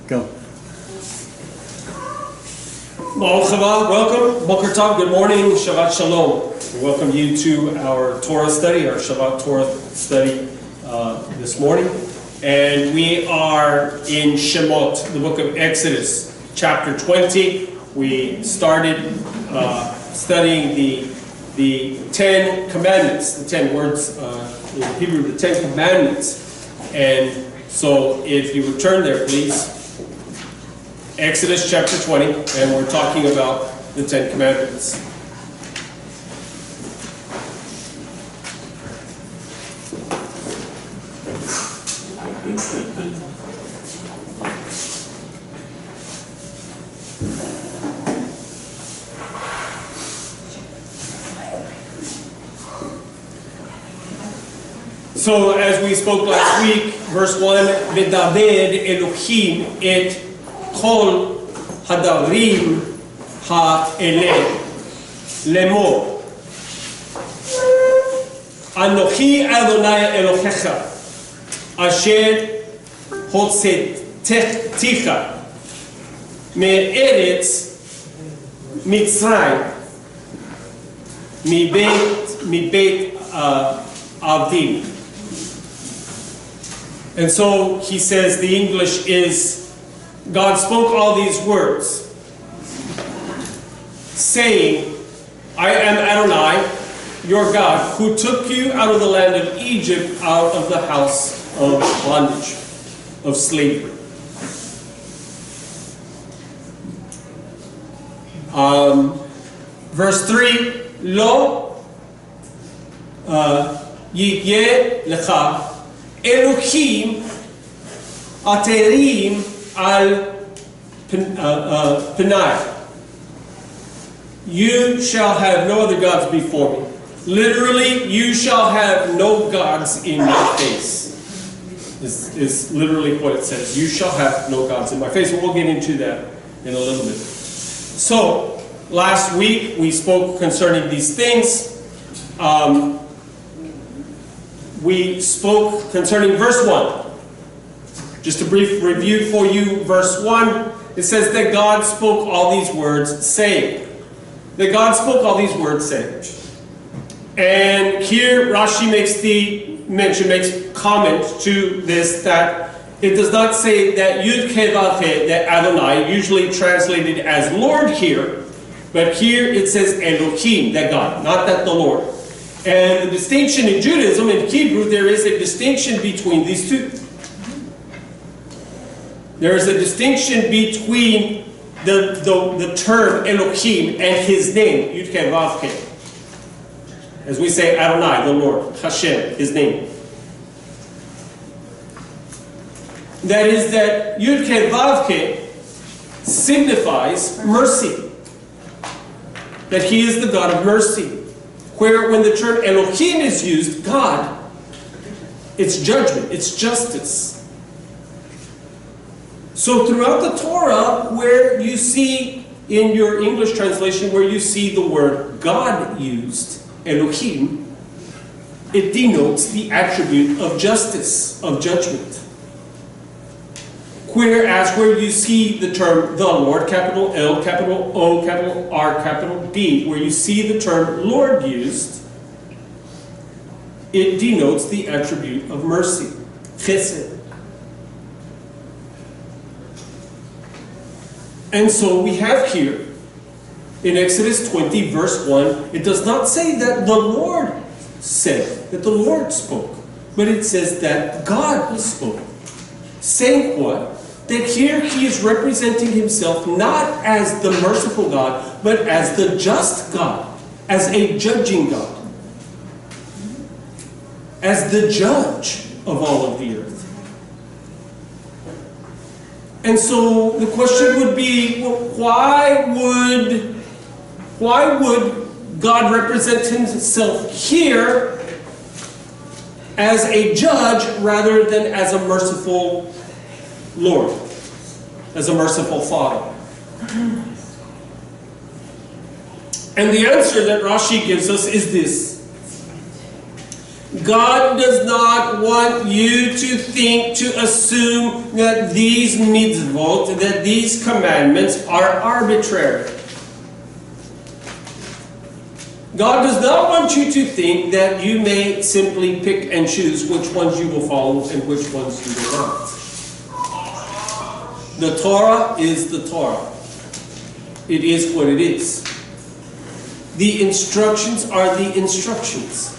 Go. Welcome. Boker, good morning. Shabbat Shalom. We welcome you to our Torah study, our Shabbat Torah study this morning. And we are in Shemot, the book of Exodus, chapter 20. We started studying the 10 commandments, the 10 words in Hebrew, the 10 commandments. And so if you would turn there, please. Exodus chapter 20, and we're talking about the 10 commandments. So as we spoke last week, verse 1, V'daber Elohim et kol hadarim ha'eleh lemor Anochi Adonai Elohecha asher hotzetticha me'eretz Mitzrayim mibeit avdim. And so he says the English is, God spoke all these words, saying, I am Adonai, your God, who took you out of the land of Egypt, out of the house of bondage, of slavery. Verse 3, Lo yiyeh lecha Elohim aterim al penai. You shall have no other gods before me. Literally, you shall have no gods in my face. Is literally what it says. You shall have no gods in my face. And we'll get into that in a little bit. So, last week we spoke concerning these things. We spoke concerning verse 1. Just a brief review for you. Verse 1, it says that God spoke all these words saying. That God spoke all these words saying. And here Rashi makes comment to this, that it does not say that Yud Kei Vav He, that Adonai, usually translated as Lord here, but here it says Elohim, that God, not that the Lord. And the distinction in Judaism, in Hebrew, there is a distinction between these two. There is a distinction between the term Elohim and his name, Yud Kei Vav He. As we say, Adonai, the Lord, Hashem, his name. That is that Yud Kei Vav He signifies mercy. That he is the God of mercy. Where when the term Elohim is used, God, it's judgment, it's justice. So throughout the Torah, where you see, in your English translation, where you see the word God used, Elohim, it denotes the attribute of justice, of judgment. Whereas where you see the term the Lord, capital L, capital O, capital R, capital D, where you see the term Lord used, it denotes the attribute of mercy, chesed. And so we have here, in Exodus 20, verse 1, it does not say that the Lord said, that the Lord spoke, but it says that God spoke. Saying what? That here he is representing himself not as the merciful God, but as the just God, as a judging God, as the judge of all of the earth. And so the question would be, well, why would God represent himself here as a judge rather than as a merciful Lord, as a merciful Father? And the answer that Rashi gives us is this. God does not want you to think, to assume that these mitzvot, that these commandments are arbitrary. God does not want you to think that you may simply pick and choose which ones you will follow and which ones you will not. The Torah is the Torah. It is what it is. The instructions are the instructions.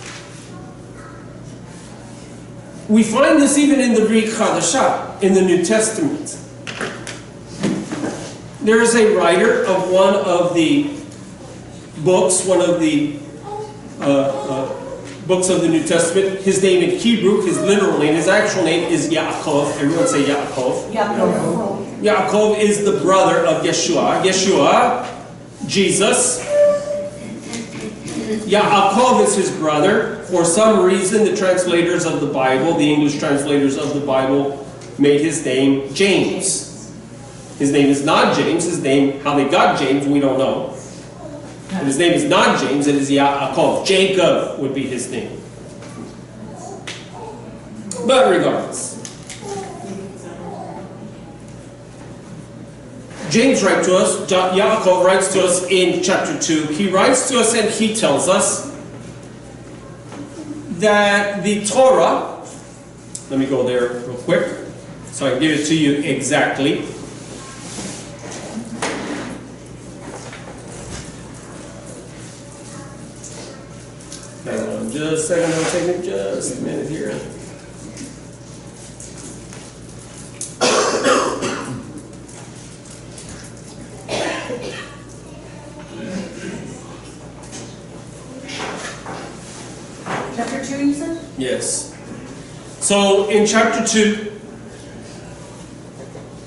We find this even in the Brit Chadashah, in the New Testament. There is a writer of one of the books, one of the books of the New Testament. His name in Hebrew, his literal name, his actual name is Yaakov. Everyone say Yaakov. Yaakov. Yaakov is the brother of Yeshua. Yeshua, Jesus. Yaakov is his brother. For some reason, the translators of the Bible, the English translators of the Bible, made his name James. His name is not James. His name, how they got James, we don't know. And his name is not James, it is Yaakov. Jacob would be his name. But regardless, James writes to us, Yaakov writes to us in chapter 2. He writes to us and he tells us that the Torah, let me go there real quick so I can give it to you exactly. Hang on just a second, it'll take me just a minute here. Chapter 2, you said? Yes. So in chapter 2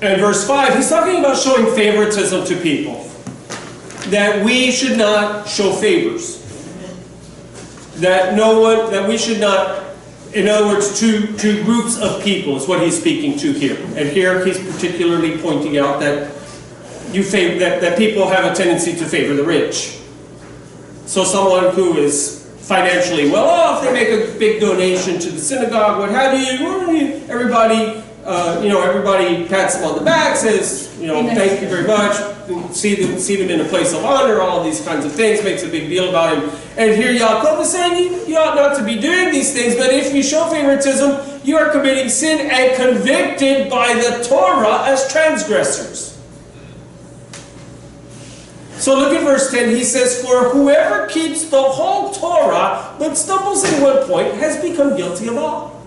and verse 5, he's talking about showing favoritism to people. That we should not show favors. That we should not, in other words, two groups of people is what he's speaking to here. And here he's particularly pointing out that that people have a tendency to favor the rich. So someone who is financially well off, they make a big donation to the synagogue, what have you, everybody, everybody pats them on the back, says, thank you very much, see them in a place of honor, all these kinds of things, makes a big deal about him. And here Yaakov is saying, you ought not to be doing these things, but if you show favoritism, you are committing sin and convicted by the Torah as transgressors. So look at verse 10, he says, for whoever keeps the whole Torah, but stumbles in one point, has become guilty of all.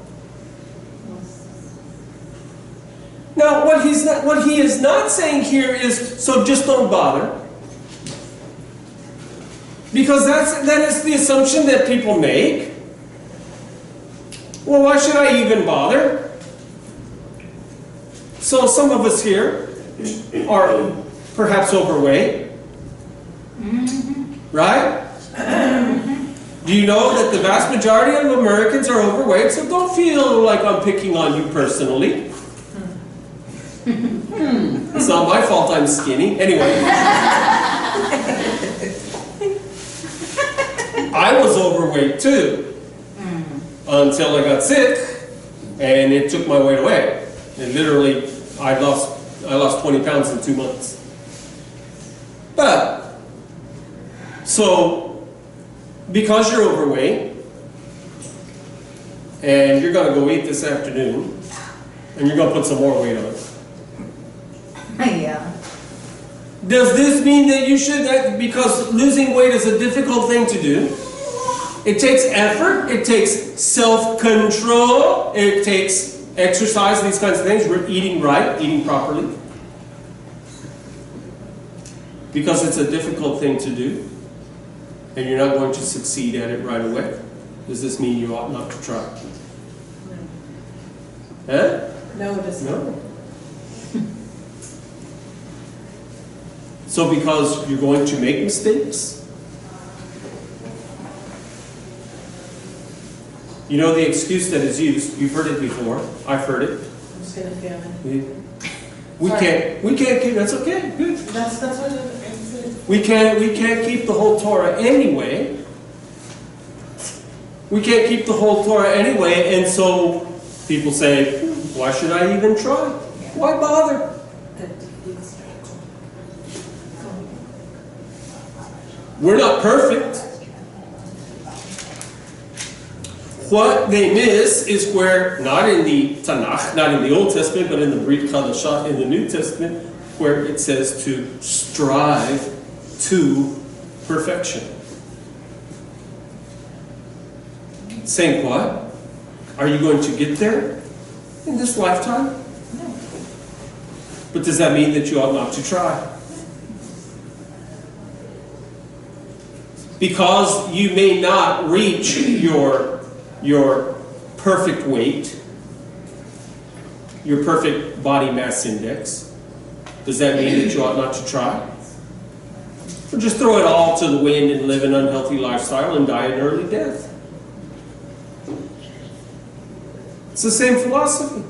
Now, what he is not saying here is, so just don't bother. Because that is the assumption that people make. Well, why should I even bother? So some of us here are perhaps overweight. Right? Do you know that the vast majority of Americans are overweight? So don't feel like I'm picking on you personally. It's not my fault I'm skinny. Anyway. I was overweight too. Until I got sick. And it took my weight away. And literally, I lost 20 pounds in 2 months. But, so, because you're overweight, and you're going to go eat this afternoon, and you're going to put some more weight on. Yeah. Does this mean that you should, because losing weight is a difficult thing to do? It takes effort, it takes self-control, it takes exercise, these kinds of things. We're eating right, eating properly. Because it's a difficult thing to do, and you're not going to succeed at it right away. Does this mean you ought not to try? Huh? No, it doesn't. No. So because you're going to make mistakes? You know the excuse that is used, you've heard it before, I've heard it. I'm just going to feel it. We can't keep, that's okay, good. That's what it is. We can't keep the whole Torah anyway. We can't keep the whole Torah anyway, and so people say, why should I even try? Why bother? We're not perfect. What they miss is where, not in the Tanakh, not in the Old Testament, but in the Brit Chadashah, in the New Testament, where it says to strive to perfection. Saying what? Are you going to get there in this lifetime? No. But does that mean that you ought not to try? Because you may not reach your perfect weight, your perfect body mass index, does that mean that you ought not to try? Or just throw it all to the wind and live an unhealthy lifestyle and die an early death? It's the same philosophy.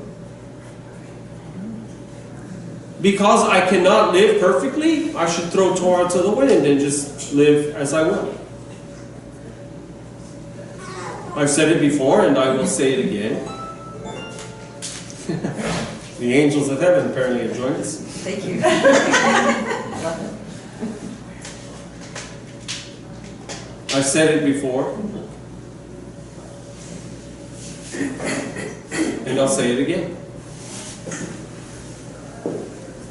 Because I cannot live perfectly, I should throw Torah to the wind and just live as I will. I've said it before and I will say it again. The angels of heaven apparently have joined us. Thank you. I've said it before. And I'll say it again.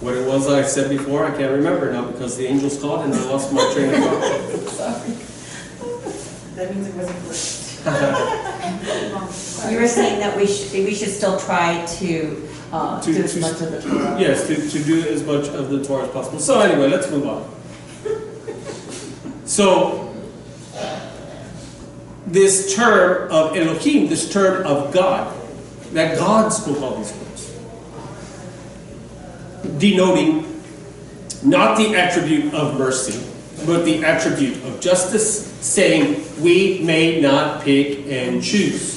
What it was I said before, I can't remember now because the angels called and I lost my train of thought. Sorry. That means it wasn't correct. You were saying that we should still try to do as much of the Torah. Yes, to do as much of the Torah as possible. So anyway, let's move on. So, this term of Elohim, this term of God, that God spoke all these words, denoting not the attribute of mercy, but the attribute of justice, saying we may not pick and choose.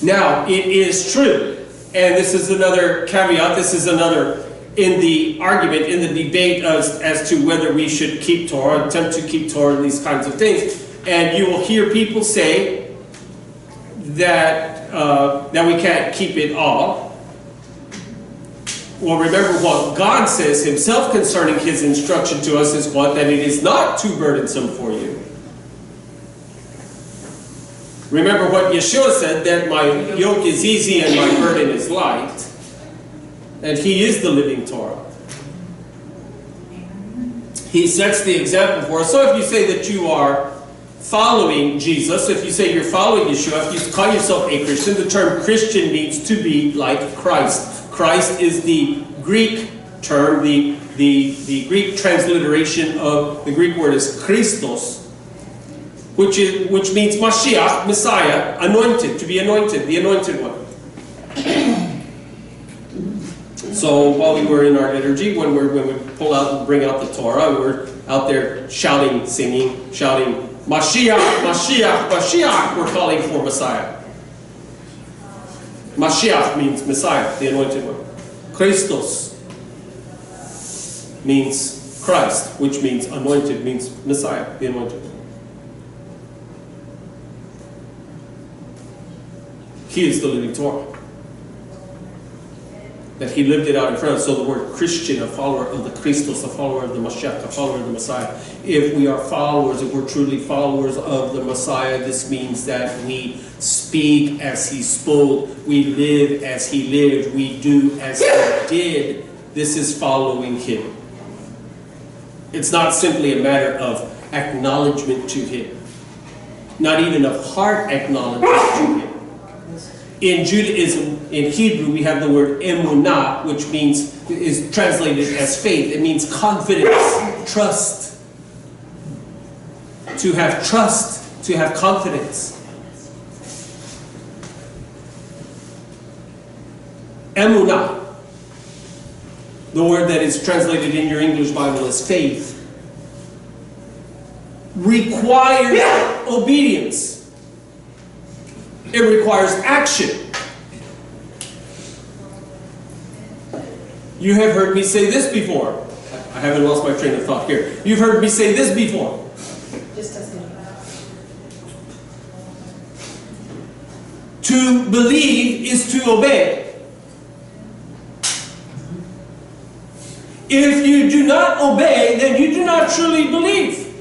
Now, it is true, and this is another caveat, this is another in the argument, in the debate as to whether we should keep Torah, attempt to keep Torah, and these kinds of things. And you will hear people say that, that we can't keep it all. Well, remember what God says himself concerning his instruction to us is what? That it is not too burdensome for you. Remember what Yeshua said, that my yoke is easy and my burden is light. And he is the living Torah. He sets the example for us. So if you say that you are following Jesus, if you say you're following Yeshua, if you call yourself a Christian, the term Christian means to be like Christ. Christ is the Greek term, the Greek transliteration of the Greek word is Christos, which means Mashiach, Messiah, anointed, to be anointed, the anointed one. So while we were in our liturgy, when we pull out and bring out the Torah, we're out there shouting, singing, shouting, Mashiach, Mashiach, Mashiach, we're calling for Messiah. Mashiach means Messiah, the anointed one. Christos means Christ, which means anointed, means Messiah, the anointed one. He is the living Torah. That he lived it out in front of us. So the word Christian, a follower of the Christos, a follower of the Mashiach, a follower of the Messiah. If we are followers, if we're truly followers of the Messiah, this means that we speak as he spoke, we live as he lived, we do as he did. This is following him. It's not simply a matter of acknowledgement to him. Not even of heart acknowledgement to him. In Judaism, in Hebrew, we have the word emunah, which means, is translated as faith. It means confidence, trust. To have trust, to have confidence. Emunah, the word that is translated in your English Bible as faith, requires obedience. It requires action. You have heard me say this before. I haven't lost my train of thought here. You've heard me say this before. Just as good. To believe is to obey. If you do not obey, then you do not truly believe.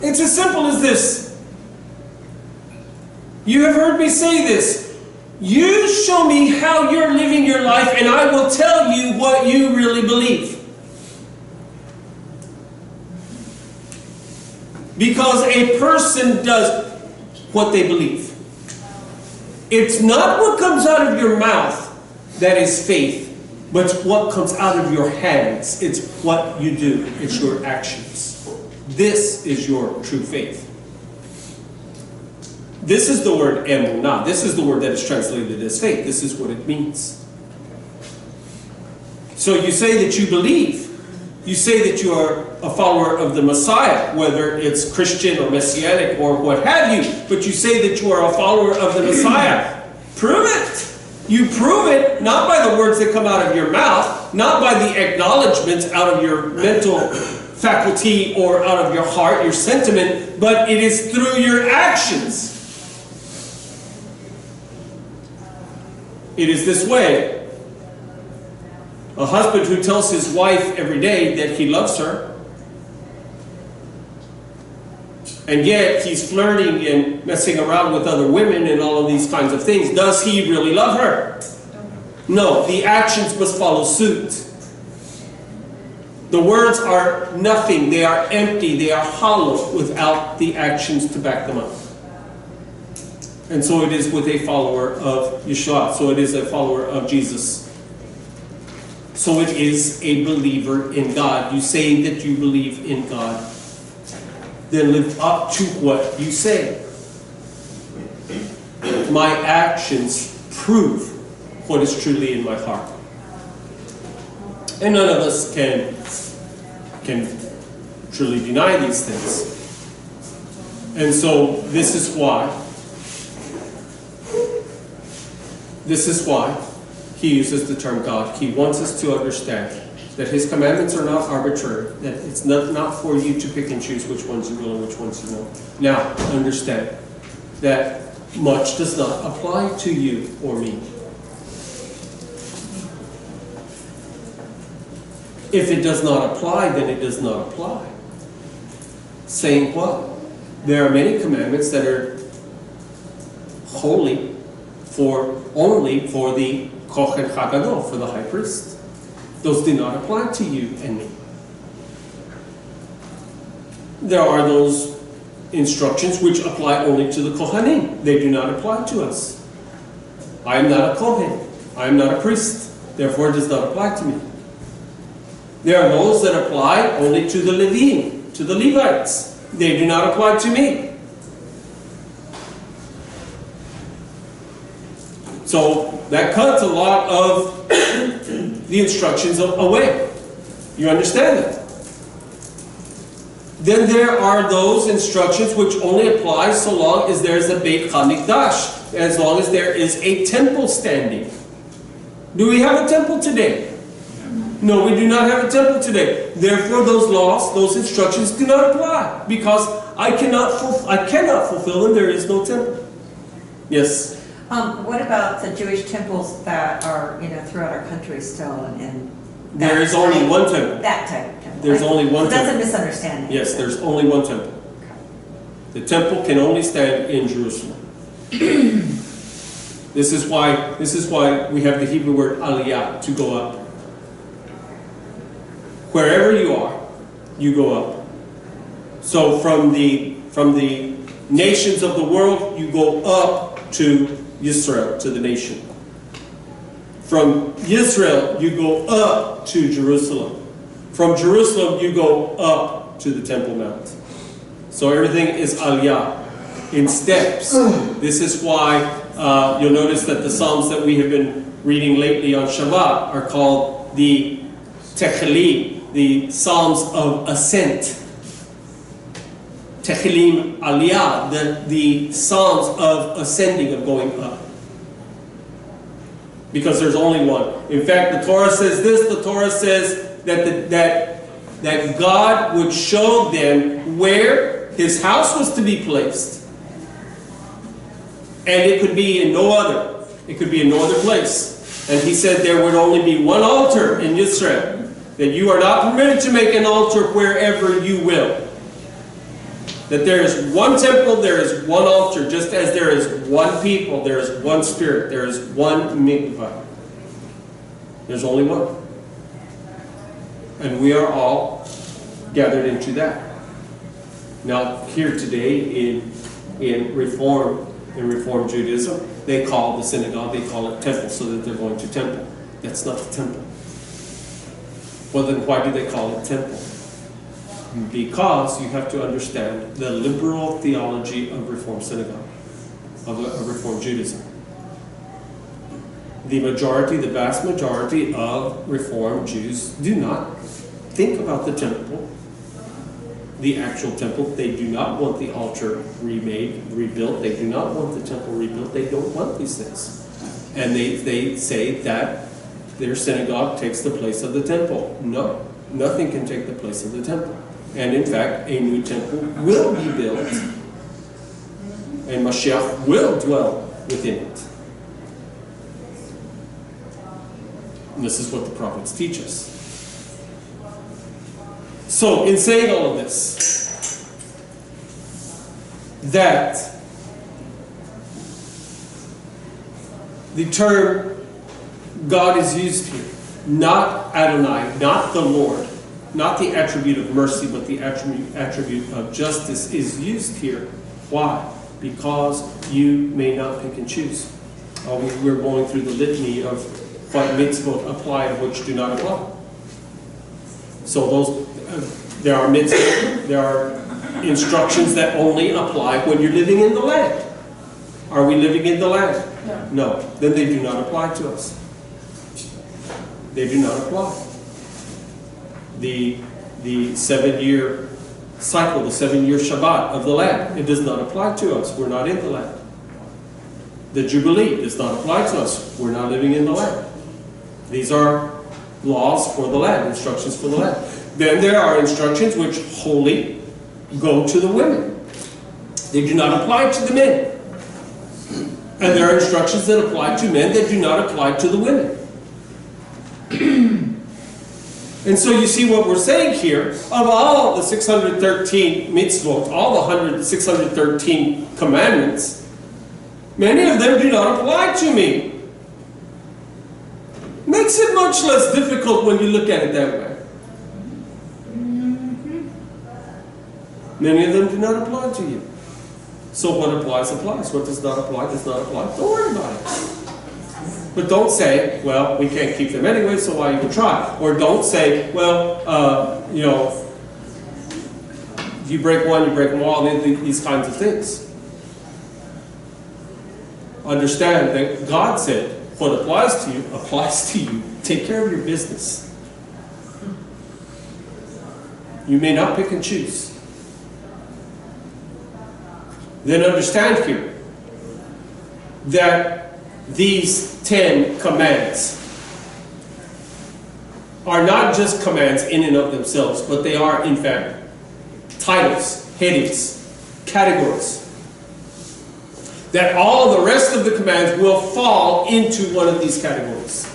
It's as simple as this. You have heard me say this. You show me how you're living your life, and I will tell you what you really believe. Because a person does what they believe. It's not what comes out of your mouth that is faith, but it's what comes out of your hands. It's what you do. It's your actions. This is your true faith. This is the word emunah. This is the word that is translated as faith. This is what it means. So you say that you believe. You say that you are a follower of the Messiah, whether it's Christian or Messianic or what have you, but you say that you are a follower of the Messiah. Prove it. You prove it not by the words that come out of your mouth, not by the acknowledgments out of your mental faculty or out of your heart, your sentiment, but it is through your actions. It is this way. A husband who tells his wife every day that he loves her, and yet he's flirting and messing around with other women and all of these kinds of things, does he really love her? No, the actions must follow suit. The words are nothing, they are empty, they are hollow without the actions to back them up. And so it is with a follower of Yeshua. So it is a follower of Jesus. So it is a believer in God. You say that you believe in God. Then live up to what you say. My actions prove what is truly in my heart. And none of us can truly deny these things. And so this is why he uses the term God. He wants us to understand that his commandments are not arbitrary, that it's not for you to pick and choose which ones you will and which ones you won't. Now, understand that much does not apply to you or me. If it does not apply, then it does not apply. Saying what? There are many commandments that are holy only for the Kohen Hagadol, for the high priest. Those do not apply to you and me. There are those instructions which apply only to the Kohanim. They do not apply to us. I am not a Kohen. I am not a priest. Therefore, it does not apply to me. There are those that apply only to the Levim, to the Levites. They do not apply to me. So that cuts a lot of the instructions away. You understand that? Then there are those instructions which only apply so long as there is a Beit HaMikdash, as long as there is a temple standing. Do we have a temple today? No, we do not have a temple today. Therefore, those laws, those instructions do not apply, because I cannot fulfill them. There is no temple. Yes. What about the Jewish temples that are, throughout our country still, and there is only one temple. That type of temple. There's only one temple. That's a misunderstanding. Yes, there's only one temple. The temple can only stand in Jerusalem. This is why we have the Hebrew word aliyah, to go up. Wherever you are, you go up. So from the nations of the world, you go up to Israel, to the nation. From Israel, you go up to Jerusalem. From Jerusalem, you go up to the Temple Mount. So everything is aliyah, in steps. This is why you'll notice that the Psalms that we have been reading lately on Shabbat are called the Tehillim, the Psalms of Ascent. Tehillim aliyah, the Psalms of ascending, of going up. Because there's only one. In fact, the Torah says this. The Torah says that that God would show them where his house was to be placed. And it could be in no other. It could be in no other place. And he said there would only be one altar in Israel. That you are not permitted to make an altar wherever you will. That there is one temple, there is one altar. Just as there is one people, there is one spirit, there is one mikvah. There's only one. And we are all gathered into that. Now, here today in Reform Judaism, they call the synagogue, they call it temple, so that they're going to temple. That's not the temple. Well, then why do they call it temple? Because you have to understand the liberal theology of Reform synagogue, of Reform Judaism. The majority, the vast majority of Reform Jews do not think about the temple, the actual temple. They do not want the altar rebuilt. They do not want the temple rebuilt. They don't want these things. And they say that their synagogue takes the place of the temple. No, nothing can take the place of the temple. And in fact, a new temple will be built. And Mashiach will dwell within it. And this is what the prophets teach us. So, in saying all of this, that the term God is used here, not Adonai, not the Lord, not the attribute of mercy, but the attribute of justice is used here. Why? Because you may not pick and choose. We're going through the litany of what mitzvot apply and which do not apply. So there are mitzvot, there are instructions that only apply when you're living in the land. Are we living in the land? No. Then they do not apply to us. They do not apply. The 7-year cycle, the 7-year Shabbat of the land, it does not apply to us. We're not in the land. The Jubilee does not apply to us. We're not living in the land. These are laws for the land, instructions for the land. Then there are instructions which wholly go to the women. They do not apply to the men. And there are instructions that apply to men that do not apply to the women. And so you see what we're saying here, of all the 613 mitzvot, all the 613 commandments, many of them do not apply to me. Makes it much less difficult when you look at it that way. Many of them do not apply to you. So what applies, applies. What does not apply, does not apply. Don't worry about it. But don't say, well, we can't keep them anyway, so why even try? Or don't say, well, if you break one, you break them all, these kinds of things. Understand that God said, what applies to you, applies to you. Take care of your business. You may not pick and choose. Then understand here that these 10 commands are not just commands in and of themselves, but they are in fact titles, headings, categories. That all the rest of the commands will fall into one of these categories.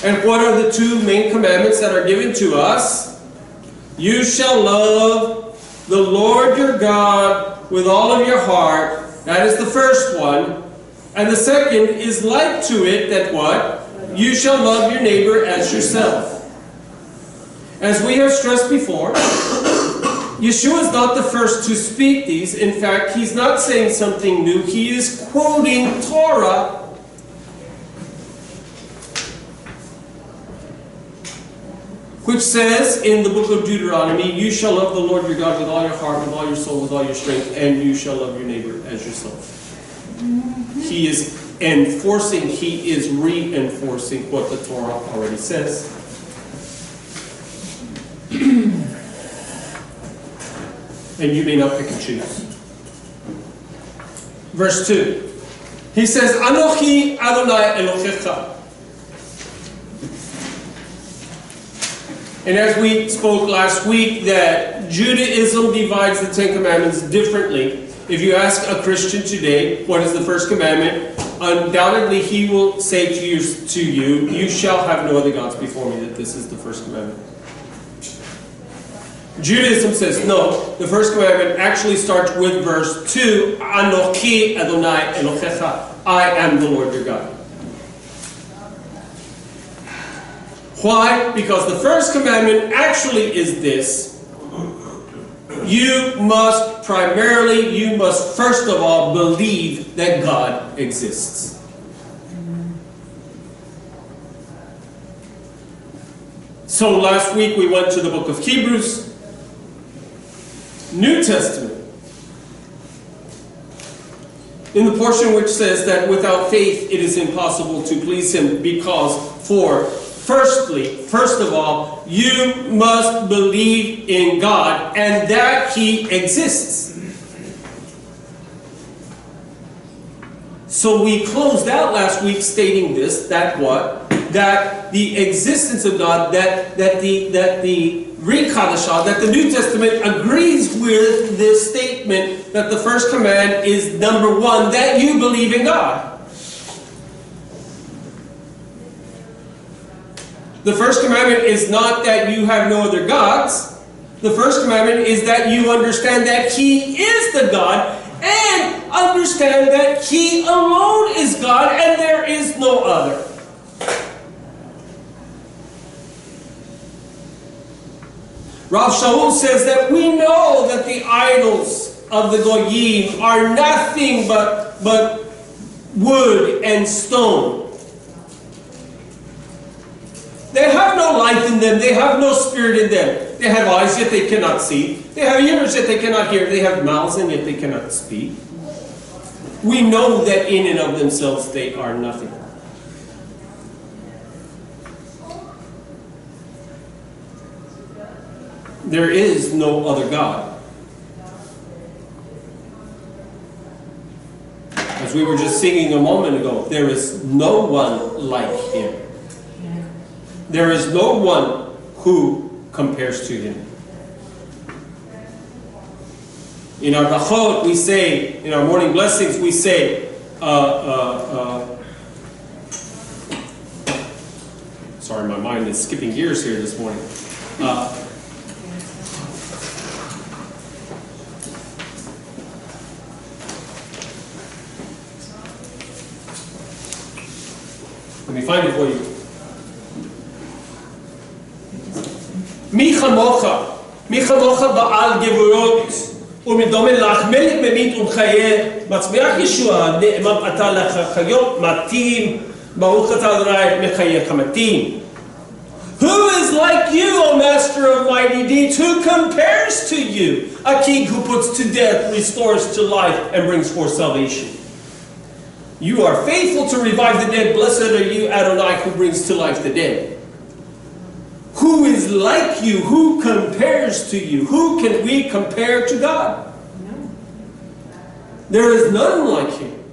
And what are the 2 main commandments that are given to us? You shall love the Lord your God with all of your heart. That is the first one. And the second is like to it, that what? You shall love your neighbor as yourself. As we have stressed before, Yeshua is not the first to speak these. In fact, he's not saying something new. He is quoting Torah. Which says in the book of Deuteronomy, you shall love the Lord your God with all your heart, with all your soul, with all your strength, and you shall love your neighbor as yourself. He is enforcing, he is reinforcing what the Torah already says. And you may not pick and choose. Verse 2. He says, Anochi Adonai Elohecha. And as we spoke last week, that Judaism divides the Ten Commandments differently. If you ask a Christian today, what is the first commandment? Undoubtedly he will say to you, you shall have no other gods before me, that this is the first commandment. Judaism says, no, the first commandment actually starts with verse 2, Anochi Adonai Elohecha, I am the Lord your God. Why? Because the first commandment actually is this. You must first of all believe that God exists. So last week we went to the book of Hebrews, New Testament, in the portion which says that without faith it is impossible to please Him, because first of all, you must believe in God and that He exists. So we closed out last week stating this, that what? That the existence of God, that the Rikadashah, that the New Testament agrees with this statement that the first command is number one, that you believe in God. The first commandment is not that you have no other gods. The first commandment is that you understand that He is the God and understand that He alone is God and there is no other. Rav Shaul says that we know that the idols of the Goyim are nothing but wood and stone. They have no life in them. They have no spirit in them. They have eyes, yet they cannot see. They have ears, yet they cannot hear. They have mouths, and yet they cannot speak. We know that in and of themselves they are nothing. There is no other God. As we were just singing a moment ago, there is no one like Him. There is no one who compares to Him. In our brachot, we say, in our morning blessings, we say, sorry, my mind is skipping gears here this morning. Let me find it for you. מי כמוך בעל גבורות ומדומה לך מלך ממית ומחיה מצמיח ישועה נאמן אתה לך חיות מתים ברוך אתה אדוני מחיה כמתים. Who is like you, O Master of mighty deeds? Who compares to you? A king who puts to death, restores to life, and brings forth salvation. You are faithful to revive the dead. Blessed are you, Adonai, who brings to life the dead. Who is like you? Who compares to you? Who can we compare to God? No. There is none like Him.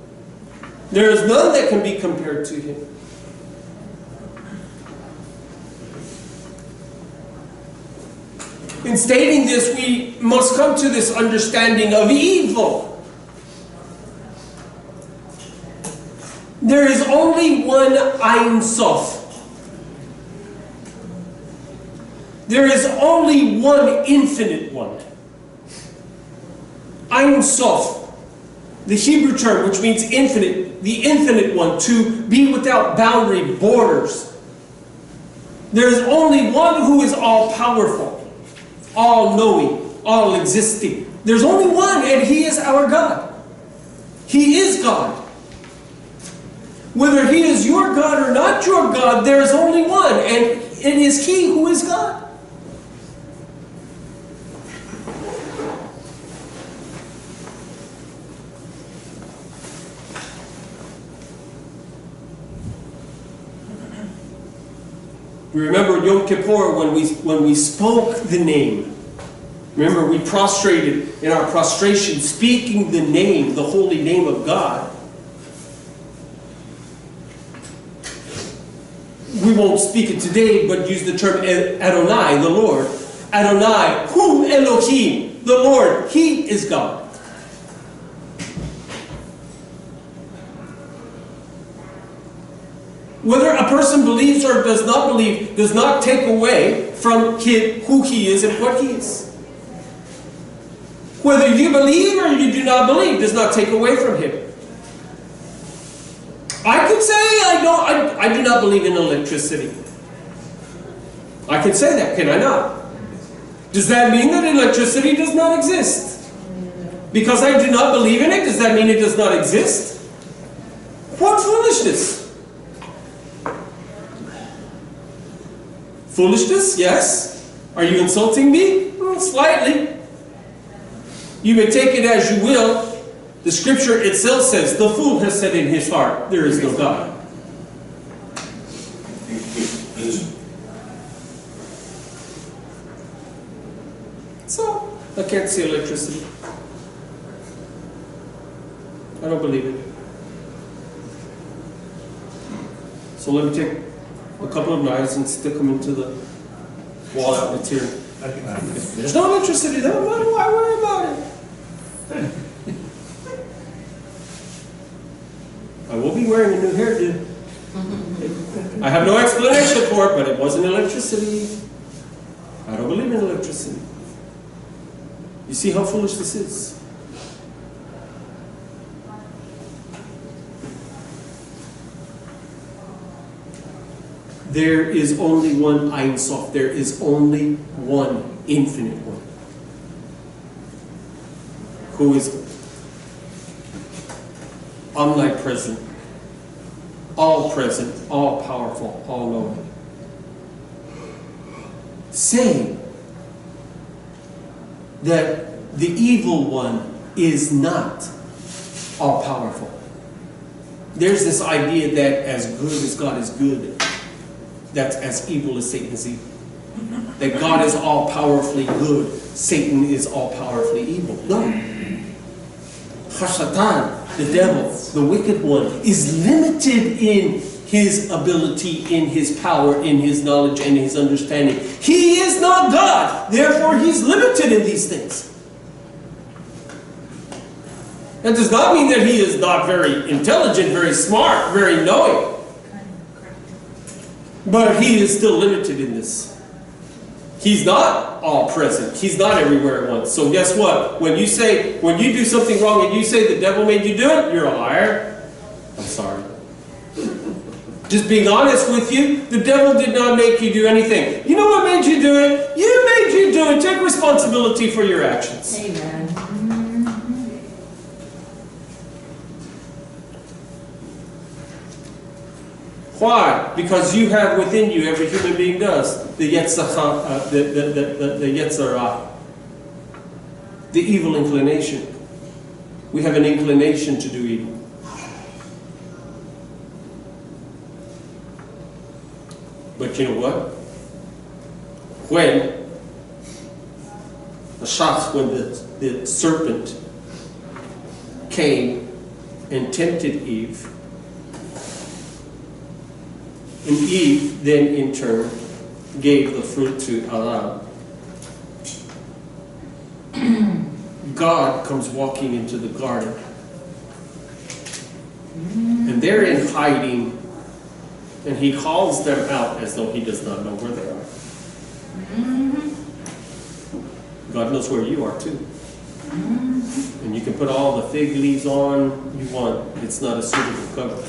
There is none that can be compared to Him. In stating this, we must come to this understanding of evil. There is only one Ein Sof. There is only one infinite one. Ein Sof, the Hebrew term which means infinite, the infinite one, to be without boundary, borders. There is only one who is all-powerful, all-knowing, all-existing. There's only one, and He is our God. He is God. Whether He is your God or not your God, there is only one, and it is He who is God. We remember Yom Kippur when we spoke the name. Remember, we prostrated in our prostration, speaking the name, the holy name of God. we won't speak it today, but use the term Adonai, the Lord. Adonai, Hu Elohim, the Lord, He is God. Whether a person believes or does not believe does not take away from who he is and what he is. Whether you believe or you do not believe does not take away from him. I could say I do not believe in electricity. I can say that, can I not? Does that mean that electricity does not exist? Because I do not believe in it, does that mean it does not exist? What foolishness! Foolishness, yes. Are you insulting me? Well, slightly. You may take it as you will. The scripture itself says, the fool has said in his heart, there is no God. So, I can't see electricity. I don't believe it. So let me take a couple of knives and stick them into the wall out that's here. If there's no electricity, then why worry about it? I will be wearing a new hairdo. I have no explanation for it, but it wasn't electricity. I don't believe in electricity. You see how foolish this is? There is only one Ein Sof. There is only one infinite one. Who is omnipresent, all present, all powerful, all knowing. Saying that the evil one is not all powerful. There's this idea that as good as God is good, that's as evil as Satan is evil. That God is all powerfully good, Satan is all powerfully evil. No. Hashatan, the devil, the wicked one, is limited in his ability, in his power, in his knowledge, and his understanding. He is not God, therefore he's limited in these things. That does not mean that he is not very intelligent, very smart, very knowing. But he is still limited in this. He's not all present. He's not everywhere at once. So guess what? When you do something wrong and you say the devil made you do it, you're a liar. I'm sorry. Just being honest with you, the devil did not make you do anything. You know what made you do it? You made you do it. Take responsibility for your actions. Amen. Why? Because you have within you, every human being does, the Yetzirah, the evil inclination. We have an inclination to do evil. But you know what? When the serpent came and tempted Eve, and Eve then in turn gave the fruit to Adam, God comes walking into the garden. And they're in hiding, and he calls them out as though he does not know where they are. God knows where you are too. And you can put all the fig leaves on you want. It's not a suitable cover.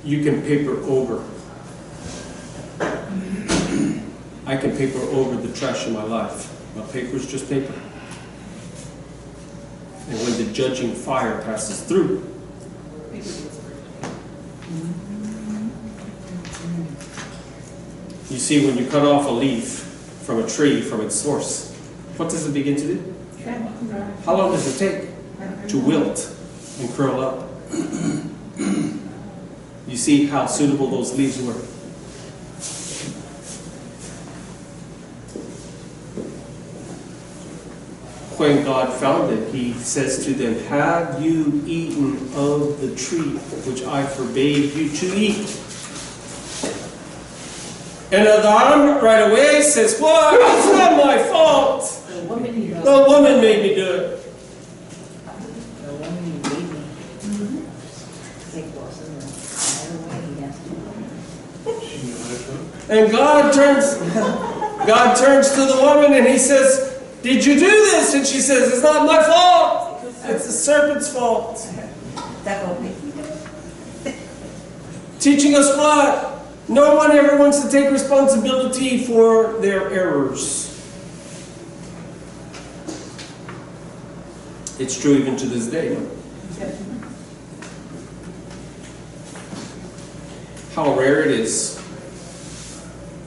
You can paper over. I can paper over the trash in my life. But paper is just paper. And when the judging fire passes through, you see, when you cut off a leaf from a tree, from its source, what does it begin to do? How long does it take to wilt and curl up? You see how suitable those leaves were. when God found them, he says to them, have you eaten of the tree which I forbade you to eat? And Adam right away says, well, it's not my fault. The woman you The woman made me do it. The woman you gave me. And God turns to the woman and he says, did you do this? And she says, it's not my fault. It's the serpent's fault. That will be. Teaching us what? No one ever wants to take responsibility for their errors. It's true even to this day. How rare it is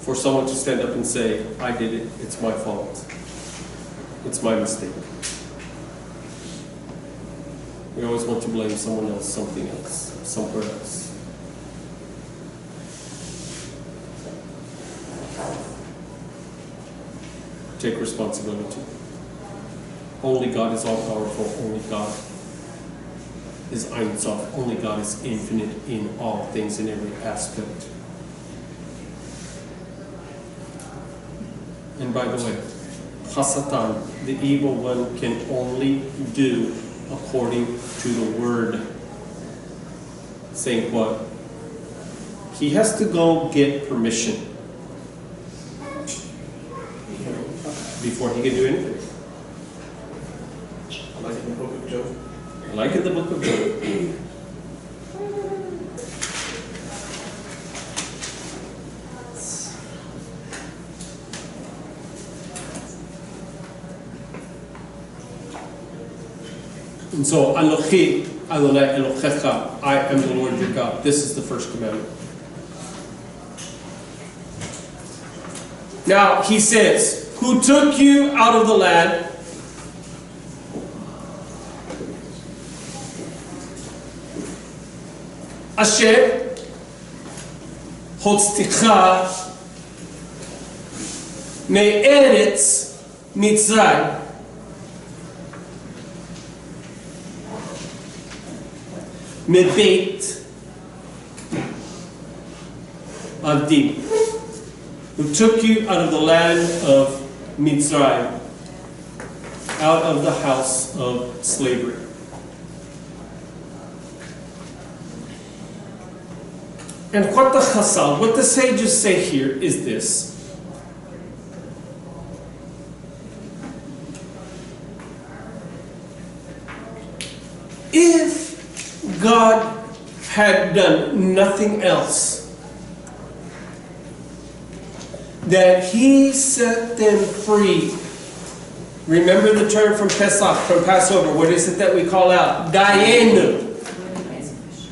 for someone to stand up and say, I did it, it's my fault. It's my mistake. We always want to blame someone else, something else, somewhere else. Take responsibility. Only God is all-powerful. Only God is Ein Sof. Only God is infinite in all things, in every aspect. And by the way, Hasatan, the evil one, can only do according to the word. Saying what? He has to go get permission before he can do anything. Like in the book of Job. Like in the book of Job. And so, Anochi Adonai Elohecha, I am the Lord your God. This is the first commandment. Now, he says, who took you out of the land Asher Hotzticha Me'eretz Mitzrayim. Mebeit Avdim, who took you out of the land of Mitzrayim, out of the house of slavery. And what the Chasal, what the sages say here is this. If God had done nothing else, that he set them free. Remember the term from Pesach, from Passover. What is it that we call out? Dayenu.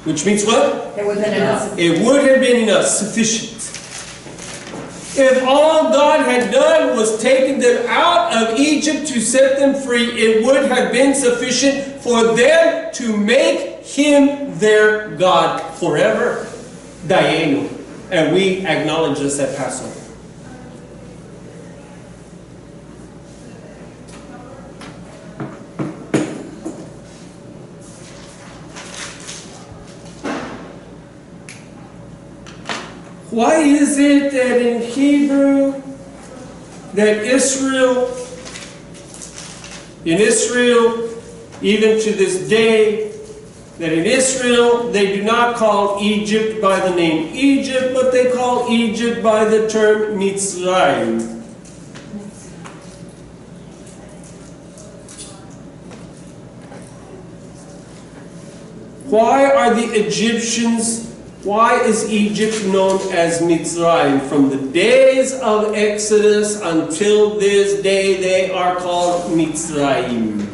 Which means what? It would have been enough. It would have been enough, sufficient. If all God had done was taken them out of Egypt to set them free, it would have been sufficient for them to make him their God forever. Dayenu. And we acknowledge this at Passover. Why is it that in Hebrew, that in Israel, even to this day, that in Israel, they do not call Egypt by the name Egypt, but they call Egypt by the term Mitzrayim. Why is Egypt known as Mitzrayim? From the days of Exodus until this day, they are called Mitzrayim.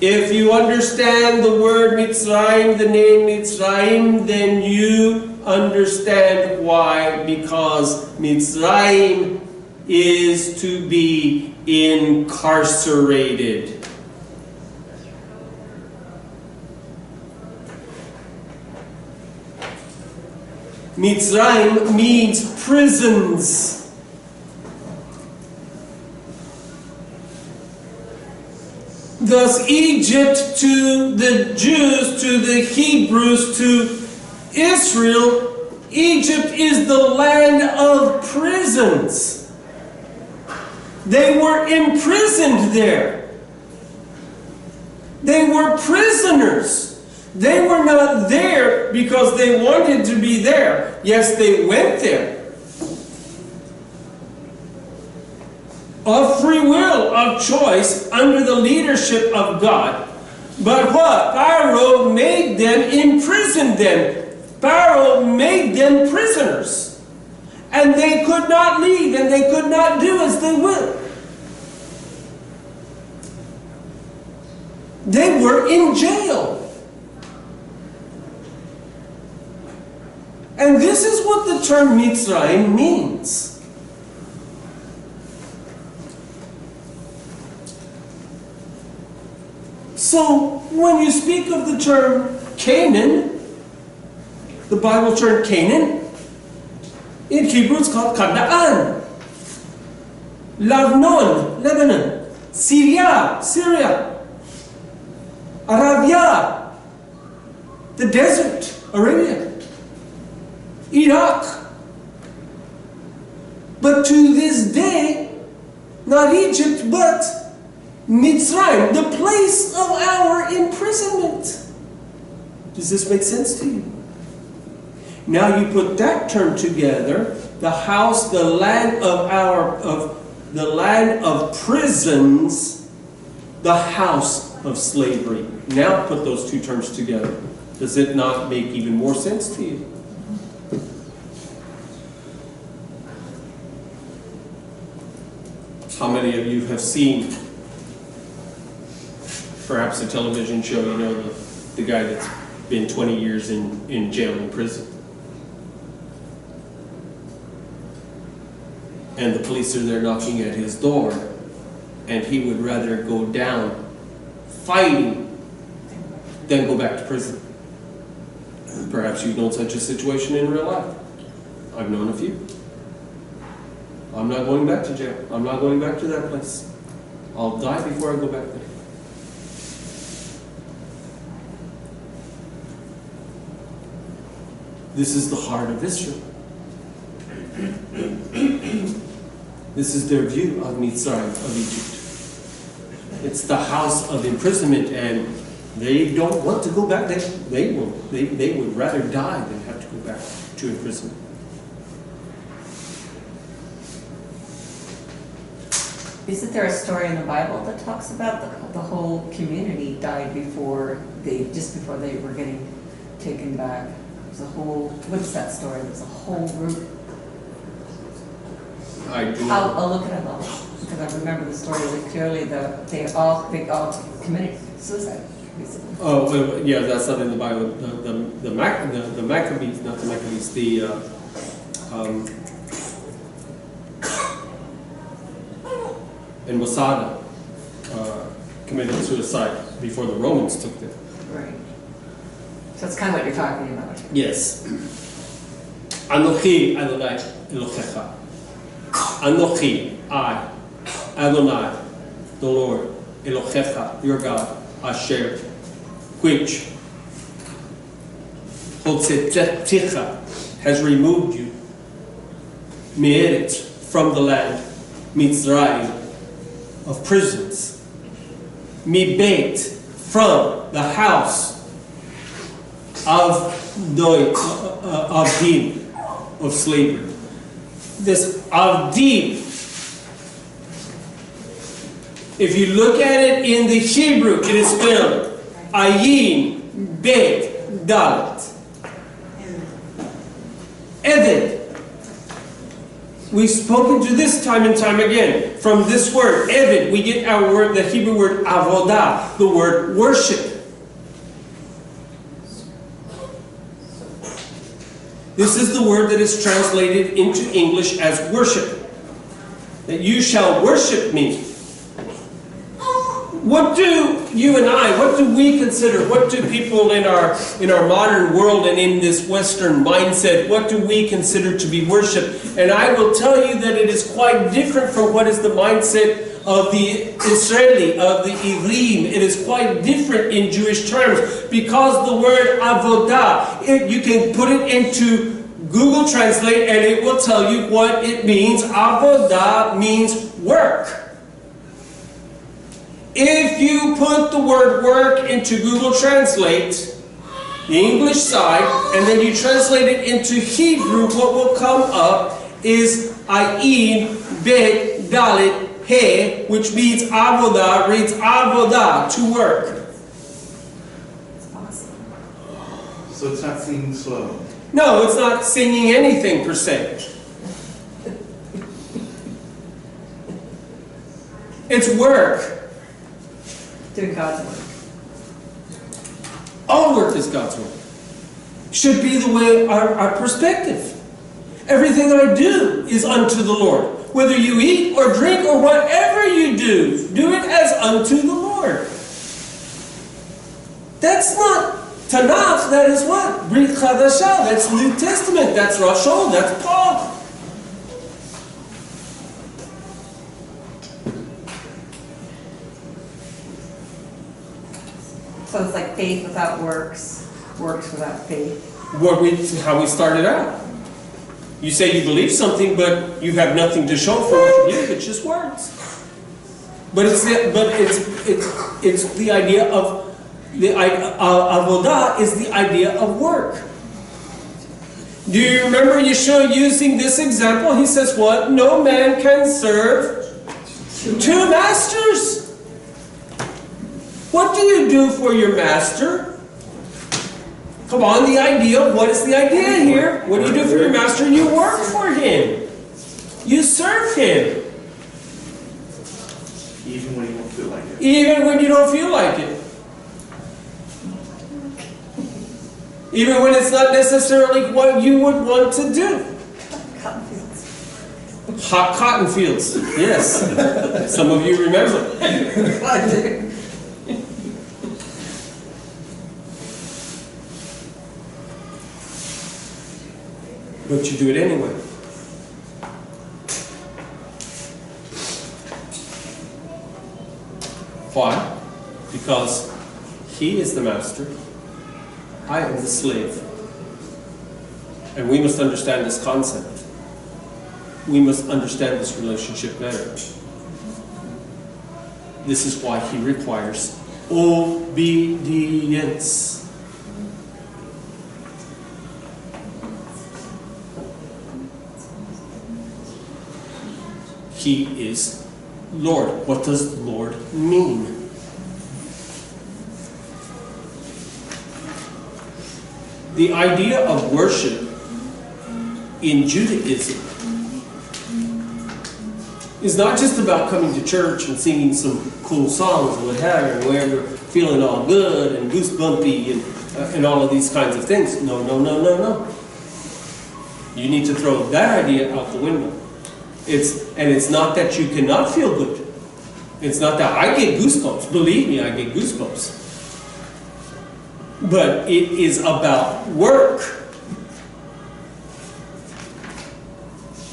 If you understand the word Mitzrayim, the name Mitzrayim, then you understand why. Because Mitzrayim is to be incarcerated. Mitzrayim means prisons. Thus, Egypt to the Jews, to the Hebrews, to Israel, Egypt is the land of prisons. They were imprisoned there. They were prisoners. They were not there because they wanted to be there. Yes, they went there. Of free will, of choice, under the leadership of God. But what? Pharaoh made them, imprisoned them. Pharaoh made them prisoners. And they could not leave, and they could not do as they would. They were in jail. And this is what the term Mitzrayim means. So, when you speak of the term Canaan, the Bible term Canaan, in Hebrew it's called Canaan. Lebanon. Syria. Arabia. The desert, Arabia. Iraq. But to this day, not Egypt, but Mitzrayim, the place of our imprisonment. Does this make sense to you? Now you put that term together, the house, the land of prisons, the house of slavery. Now put those two terms together. Does it not make even more sense to you? How many of you have seen perhaps a television show, you know, the guy that's been 20 years in jail and prison? And the police are there knocking at his door, and he would rather go down fighting than go back to prison. Perhaps you've known such a situation in real life. I've known a few. I'm not going back to jail. I'm not going back to that place. I'll die before I go back there. This is the heart of Israel. This is their view of Mitzrayim, of Egypt. It's the house of imprisonment, and they don't want to go back. They would rather die than have to go back to imprisonment. Isn't there a story in the Bible that talks about the whole community died just before they were getting taken back? There's a whole, what's that story? There's a whole group. I do. I'll look it up because I remember the story really clearly. They all committed suicide, basically. Oh, well, yeah, that's not in the Bible. The Maccabees, not the Maccabees, in Masada committed suicide before the Romans took them. Right. So that's kind of what you're talking about. Yes. Anochi Adonai Elohecha. Anochi, I, Adonai, the Lord, Elohecha, your God, Asher, which Hotzeteticha has removed you, Me'eretz, from the land, Mitzrayim, of prisons, Mibeit, from the house of Avdim, of slavery. This Avdim, if you look at it in the Hebrew, it is spelled Ayin Bet Dalet. Eved. We've spoken to this time and time again. From this word, Eved, we get our word, the Hebrew word avodah, the word worship. This is the word that is translated into English as worship. That you shall worship me. What do you and I, what do we consider, what do people in our modern world and in this Western mindset, what do we consider to be worship? And I will tell you that it is quite different from what is the mindset of the Israeli, of the Ivrim. It is quite different in Jewish terms, because the word avodah, you can put it into Google Translate and it will tell you what it means. Avodah means work. If you put the word work into Google Translate, the English side, and then you translate it into Hebrew, what will come up is Ayin Bet Dalet He, which means avodah, reads avodah, to work. So it's not singing slow. No, it's not singing anything per se. It's work. Doing God's work. All work is God's work. Should be the way our perspective. Everything I do is unto the Lord. Whether you eat or drink or whatever you do, do it as unto the Lord. That's not Tanakh, that is what? Brit Chadashah, that's New Testament, that's Rashon, that's Paul. So it's like faith without works, works without faith. How we started out. You say you believe something, but you have nothing to show for what you believe. It's just words. But it's the idea of avodah is the idea of work. Do you remember Yeshua using this example? He says, "What? No man can serve two masters." What do you do for your master? Come on, the idea, what is the idea here? What do you do for your master? You work for him. You serve him. Even when you don't feel like it. Even when you don't feel like it. Even when it's not necessarily what you would want to do. Cotton fields. Hot cotton fields. Yes. Some of you remember. I do. But you do it anyway. Why? Because he is the master, I am the slave. And we must understand this concept. We must understand this relationship better. This is why he requires obedience. He is Lord. What does Lord mean? The idea of worship in Judaism is not just about coming to church and singing some cool songs and what have you, and where you're feeling all good and goosebumpy and all of these kinds of things. No, no, no, no, no. You need to throw that idea out the window. It's not that you cannot feel good. It's not that I get goosebumps. Believe me, I get goosebumps. But it is about work.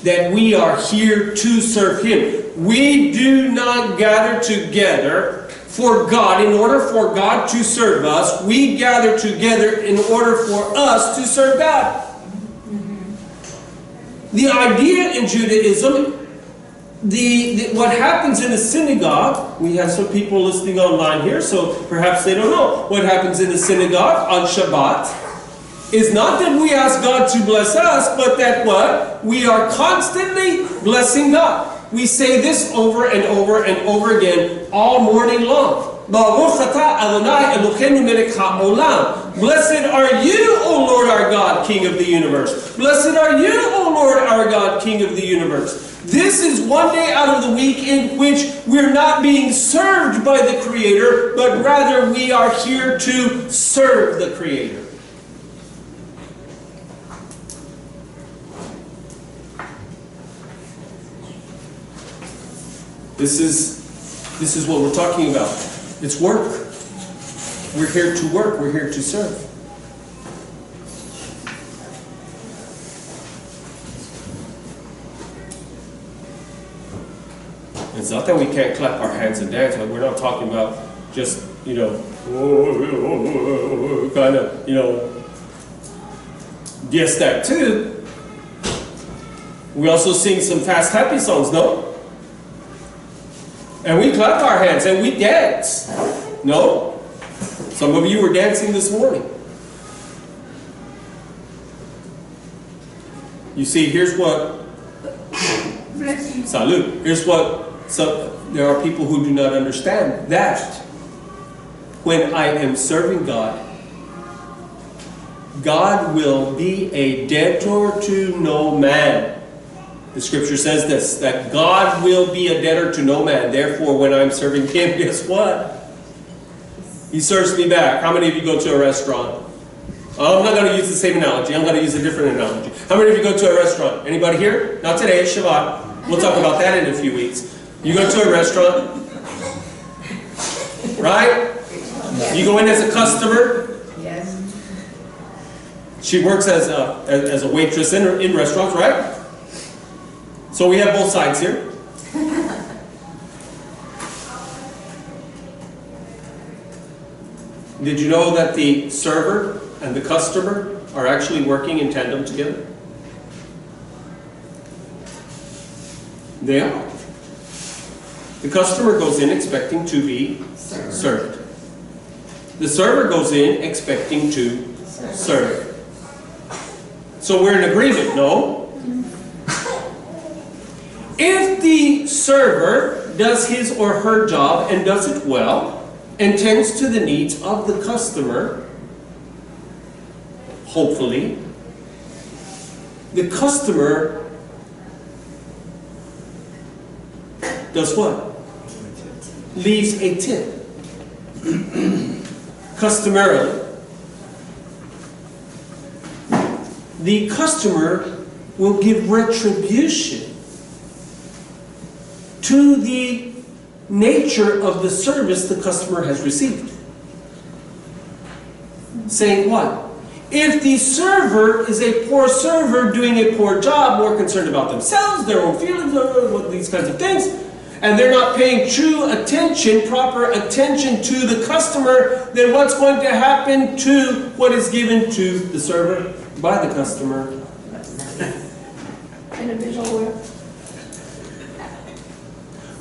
That we are here to serve Him. We do not gather together for God in order for God to serve us. We gather together in order for us to serve God. The idea in Judaism, what happens in a synagogue, we have some people listening online here, so perhaps they don't know. What happens in a synagogue on Shabbat is not that we ask God to bless us, but that what? We are constantly blessing God. We say this over and over and over again all morning long. Blessed are you, O Lord our God, King of the universe. Blessed are you, O Lord our God, King of the universe. This is one day out of the week in which we're not being served by the Creator, but rather we are here to serve the Creator. This is what we're talking about. It's work. We're here to work. We're here to serve. It's not that we can't clap our hands and dance. We're not talking about just, kind of, yes, that too. We also sing some fast, happy songs, no? And we clap our hands and we dance. No? Some of you were dancing this morning. You see, here's what, salud, here's what, there are people who do not understand that when I am serving God, God will be a debtor to no man. The scripture says this, that God will be a debtor to no man. Therefore, when I'm serving Him, guess what? He serves me back. How many of you go to a restaurant? I'm not going to use the same analogy. I'm going to use a different analogy. How many of you go to a restaurant? Anybody here? Not today, Shabbat. We'll talk about that in a few weeks. You go to a restaurant, right? You go in as a customer. Yes. She works as a waitress in restaurants, right? So we have both sides here. Did you know that the server and the customer are actually working in tandem together? They are. The customer goes in expecting to be served. The server goes in expecting to serve. So we're in agreement, no? If the server does his or her job and does it well, and tends to the needs of the customer, hopefully, the customer does what? Leaves a tip. Customarily. The customer will give retribution to the nature of the service the customer has received. Saying what? If the server is a poor server doing a poor job, more concerned about themselves, their own feelings, these kinds of things, and they're not paying true attention, proper attention to the customer, then what's going to happen to what is given to the server by the customer? Individual.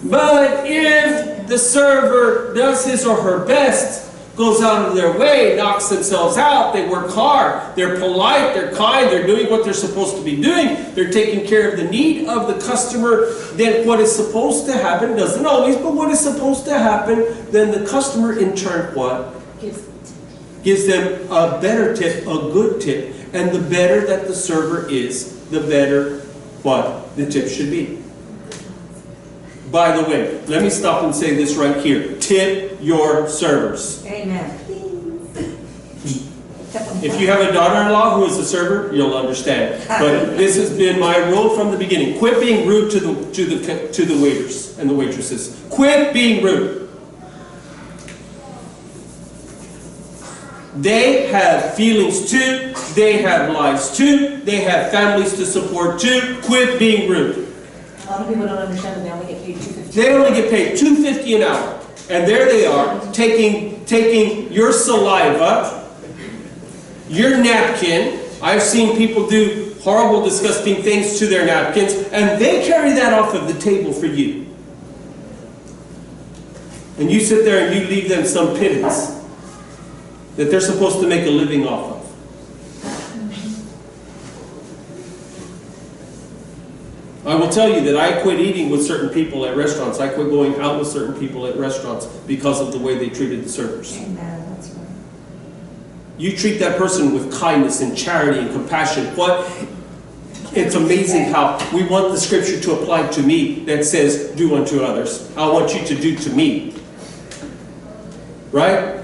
But if the server does his or her best, goes out of their way, knocks themselves out, they work hard, they're polite, they're kind, they're doing what they're supposed to be doing, they're taking care of the need of the customer, then what is supposed to happen, doesn't always, but what is supposed to happen, then the customer in turn what? Gives them a better tip, a good tip. And the better that the server is, the better what the tip should be. By the way, let me stop and say this right here. Tip your servers. Amen. If you have a daughter-in-law who is a server, you'll understand. But this has been my rule from the beginning. Quit being rude to the waiters and the waitresses. Quit being rude. They have feelings too. They have lives too. They have families to support too. Quit being rude. A lot of people don't understand that they only get paid $2.50. They only get paid $2.50 an hour. And there they are, taking your saliva, your napkin. I've seen people do horrible, disgusting things to their napkins, and they carry that off of the table for you. And you sit there and you leave them some pittance that they're supposed to make a living off of. I will tell you that I quit eating with certain people at restaurants. I quit going out with certain people at restaurants because of the way they treated the servers. Amen. That's right. You treat that person with kindness and charity and compassion. What? It's amazing how we want the scripture to apply to me that says, do unto others. I want you to do to me. Right?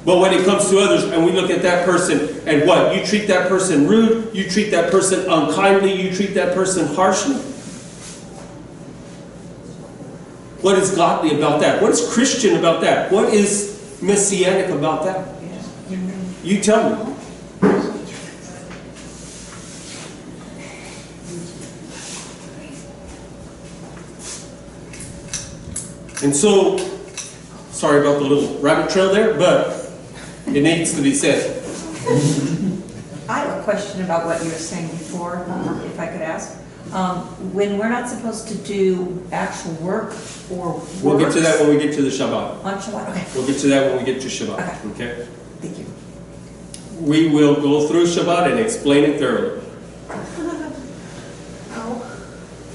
But when it comes to others and we look at that person and what? You treat that person rude, you treat that person unkindly, you treat that person harshly. What is godly about that? What is Christian about that? What is messianic about that? You tell me. And so, sorry about the little rabbit trail there, but it needs to be said. I have a question about what you were saying before, if I could ask. When we're not supposed to do actual work or We'll get to that works when we get to the Shabbat. on Shabbat, okay, We'll get to that when we get to Shabbat. Okay? thank you. We will go through Shabbat and explain it thoroughly.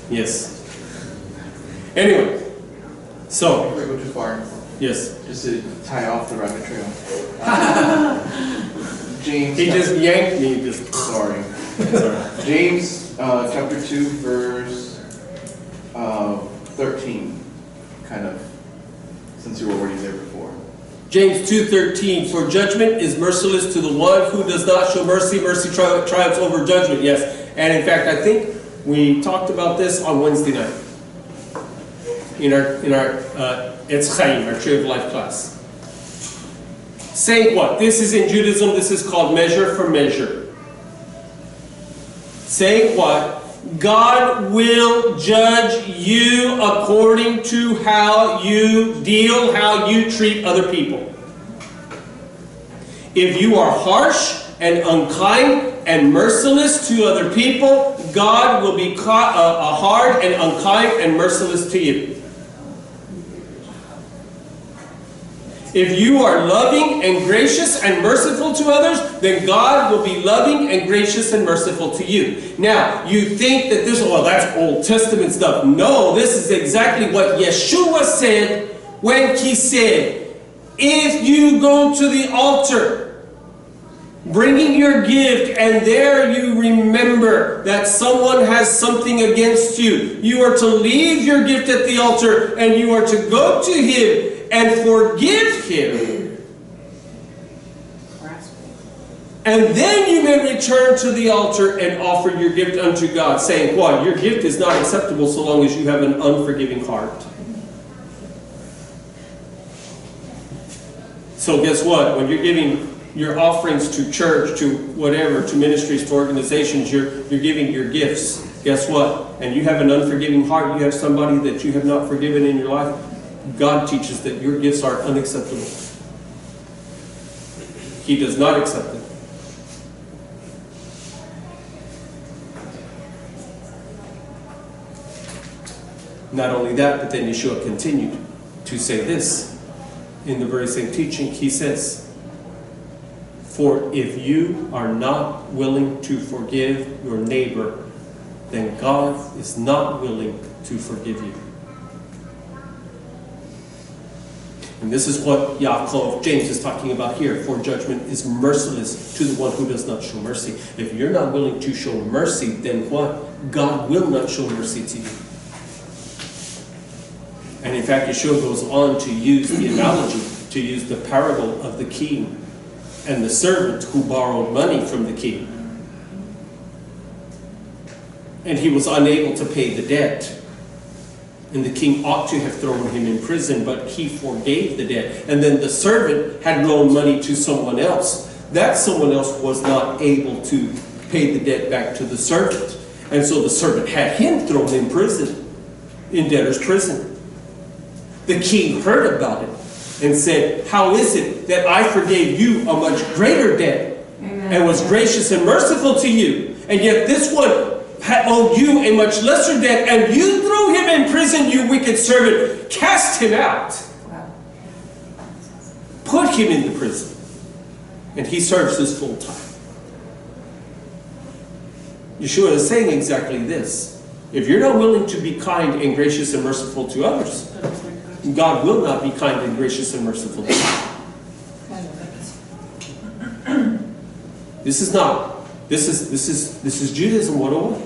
Yes. Anyway, so, Before we go too far, yes. just to tie off the rabbit trail. James. He just yanked me. Just Sorry. sorry. James chapter 2, verse 13. Kind of, since you were already there before. James 2:13, for judgment is merciless to the one who does not show mercy. Mercy triumphs over judgment. Yes. And in fact, I think we talked about this on Wednesday night in our Etz Chaim, our Tree of Life class. Saying what? This is in Judaism, this is called measure for measure. Saying what? God will judge you according to how you deal, how you treat other people. If you are harsh and unkind and merciless to other people, God will be hard and unkind and merciless to you. If you are loving and gracious and merciful to others, then God will be loving and gracious and merciful to you. Now, you think that this, well, that's Old Testament stuff. No, this is exactly what Yeshua said when he said, if you go to the altar, bringing your gift, and there you remember that someone has something against you, you are to leave your gift at the altar and you are to go to him and forgive him. And then you may return to the altar and offer your gift unto God, saying, what? Your gift is not acceptable so long as you have an unforgiving heart. So guess what? When you're giving your offerings to church, to whatever, to ministries, to organizations, you're giving your gifts. Guess what? And you have an unforgiving heart, you have somebody that you have not forgiven in your life, God teaches that your gifts are unacceptable. He does not accept them. Not only that, but then Yeshua continued to say this. In the very same teaching, he says, for if you are not willing to forgive your neighbor, then God is not willing to forgive you. And this is what James is talking about here. For judgment is merciless to the one who does not show mercy. If you're not willing to show mercy, then what? God will not show mercy to you. And in fact, Yeshua goes on to use the analogy, to use the parable of the king and the servant who borrowed money from the king. And he was unable to pay the debt. And the king ought to have thrown him in prison, but he forgave the debt. And then the servant had loaned money to someone else. That someone else was not able to pay the debt back to the servant. And so the servant had him thrown in prison, in debtor's prison. The king heard about it and said, how is it that I forgave you a much greater debt and was gracious and merciful to you, and yet this one owed you a much lesser debt, and you threw him in prison, you wicked servant. Cast him out. Put him in the prison. And he serves his full time. Yeshua is saying exactly this. If you're not willing to be kind and gracious and merciful to others, God will not be kind and gracious and merciful to you. This is Judaism 101.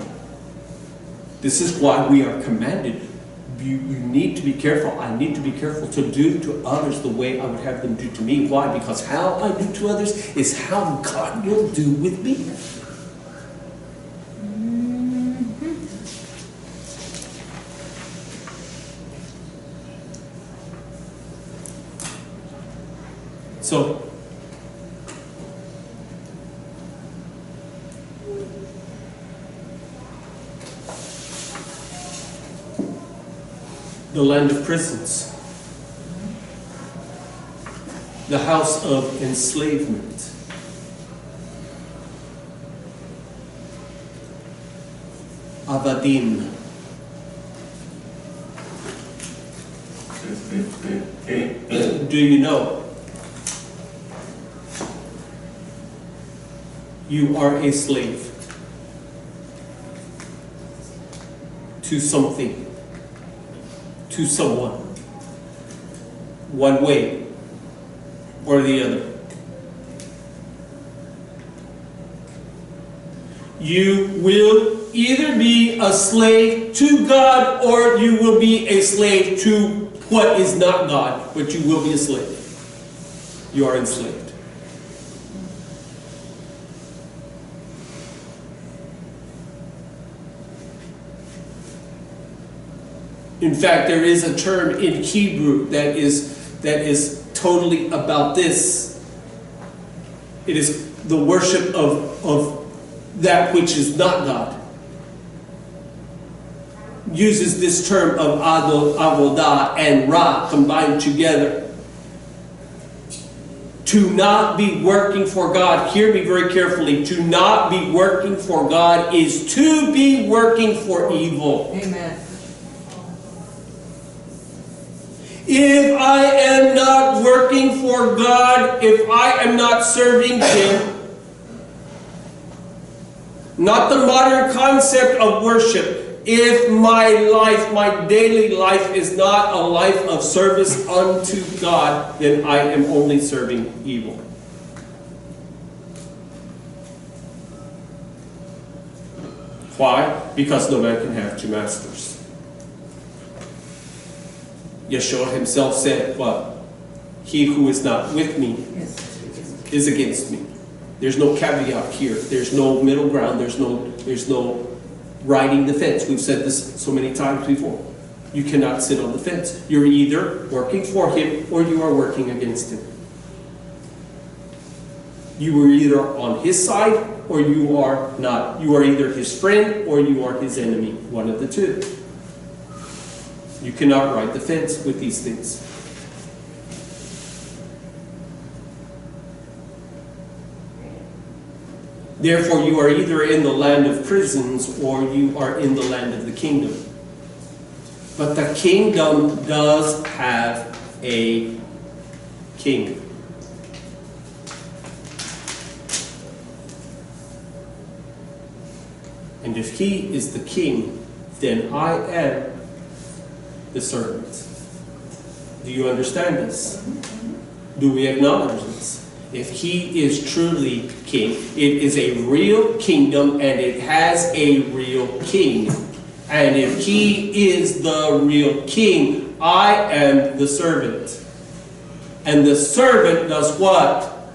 This is why we are commanded. You need to be careful. I need to be careful to do to others the way I would have them do to me. Why? Because how I do to others is how God will do with me. So, the land of prisons, the house of enslavement. Avadim. Do you know? You are a slave to something, to someone, one way or the other. You will either be a slave to God or you will be a slave to what is not God, but you will be a slave. You are enslaved. In fact, there is a term in Hebrew that is totally about this. It is the worship of that which is not God. Uses this term of avodah and ra combined together. To not be working for God, hear me very carefully, to not be working for God is to be working for evil. Amen. If I am not working for God, if I am not serving Him, not the modern concept of worship, if my life, my daily life is not a life of service unto God, then I am only serving evil. Why? Because no man can have two masters. Yeshua himself said, what? He who is not with me is against me. There's no caveat here. There's no middle ground. There's no riding the fence. We've said this so many times before. You cannot sit on the fence. You're either working for Him or you are working against Him. You are either on His side or you are not. You are either His friend or you are His enemy. One of the two. You cannot ride the fence with these things. Therefore, you are either in the land of prisons or you are in the land of the kingdom. But the kingdom does have a king. And if He is the king, then I am the servant. Do you understand this? Do we acknowledge this? If He is truly king, it is a real kingdom and it has a real king. And if He is the real king, I am the servant. And the servant does what?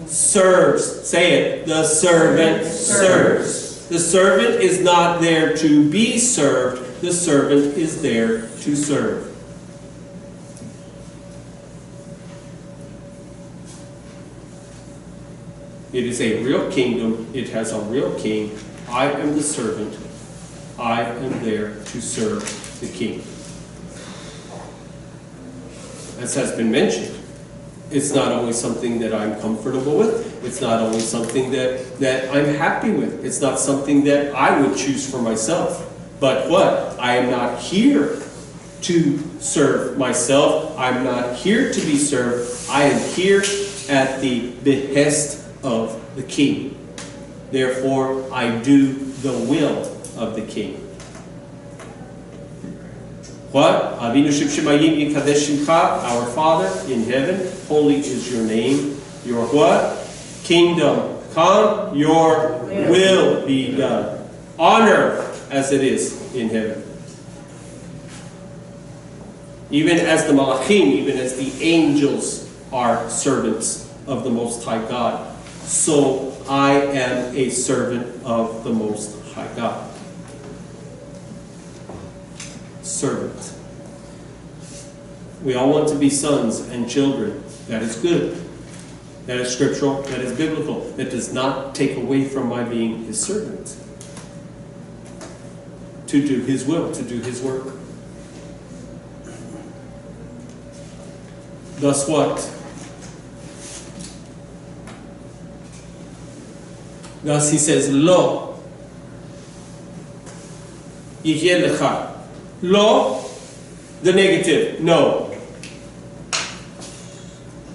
Serves. Say it. The servant serves. The servant is not there to be served. The servant is there to serve. It is a real kingdom. It has a real king. I am the servant. I am there to serve the king. As has been mentioned, it's not always something that I'm comfortable with. It's not always something that I'm happy with. It's not something that I would choose for myself. But what? I am not here to serve myself. I'm not here to be served. I am here at the behest of the king. Therefore, I do the will of the king. What? Avinu Shebshemayim Yikadesh Shimcha, our Father in heaven, holy is your name. Your what? Kingdom come, your will be done. On earth as it is in heaven. Even as the Malachim, even as the angels are servants of the Most High God, so I am a servant of the Most High God. Servant. We all want to be sons and children. That is good. That is scriptural, that is biblical. That does not take away from my being his servant. To do his will, to do his work. Thus what? Thus he says, Lo. Yihyeh lecha. Lo, the negative, no.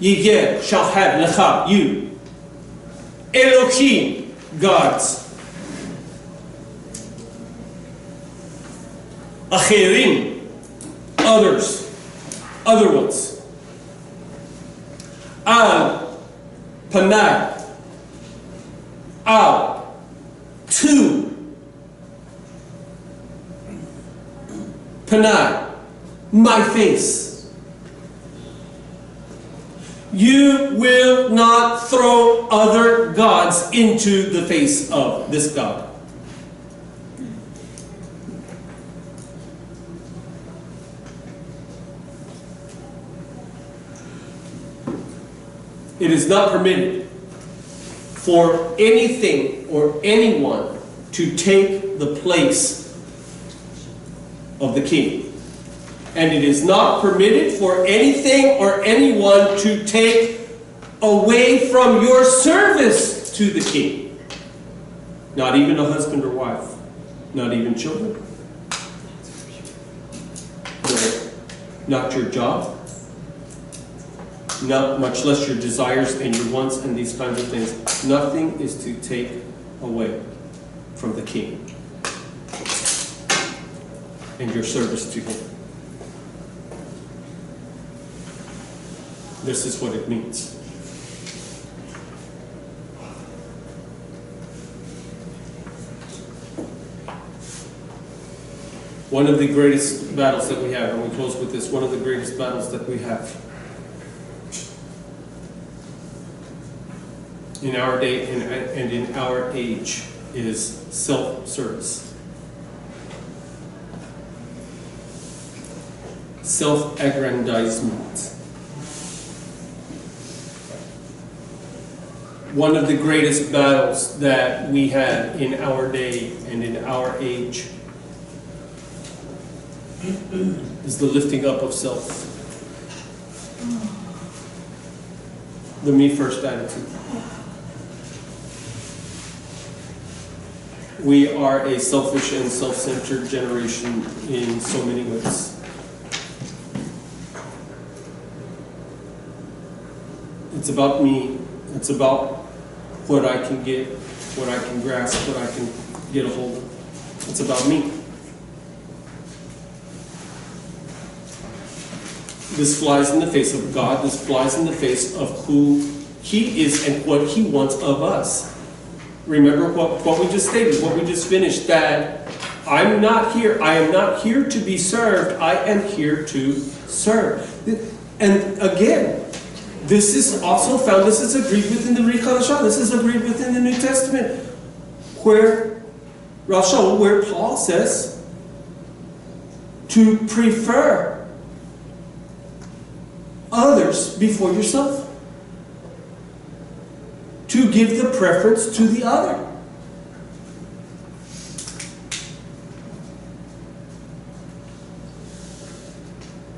Yihyeh, shall have, lecha, you. Elohim, gods. Acherim, others, other ones. Al, panai, al, to. Panai, my face. You will not throw other gods into the face of this God. It is not permitted for anything or anyone to take the place of the king. And it is not permitted for anything or anyone to take away from your service to the king. Not even a husband or wife. Not even children. No, not your job. Not much less your desires and your wants and these kinds of things. Nothing is to take away from the king and your service to him. This is what it means. One of the greatest battles that we have, and we close with this, one of the greatest battles that we have in our day and in our age is self-service. Self-aggrandizement. One of the greatest battles that we have in our day and in our age is the lifting up of self. The me first attitude. We are a selfish and self-centered generation in so many ways. It's about me. It's about what I can get, what I can grasp, what I can get a hold of. It's about me. This flies in the face of God. This flies in the face of who He is and what He wants of us. Remember what we just stated, what we just finished, that I am not here to be served, I am here to serve. And again, this is also found, this is agreed with in the Brit Hadashah, this is agreed with in the New Testament, where Paul says to prefer others before yourself. To give the preference to the other.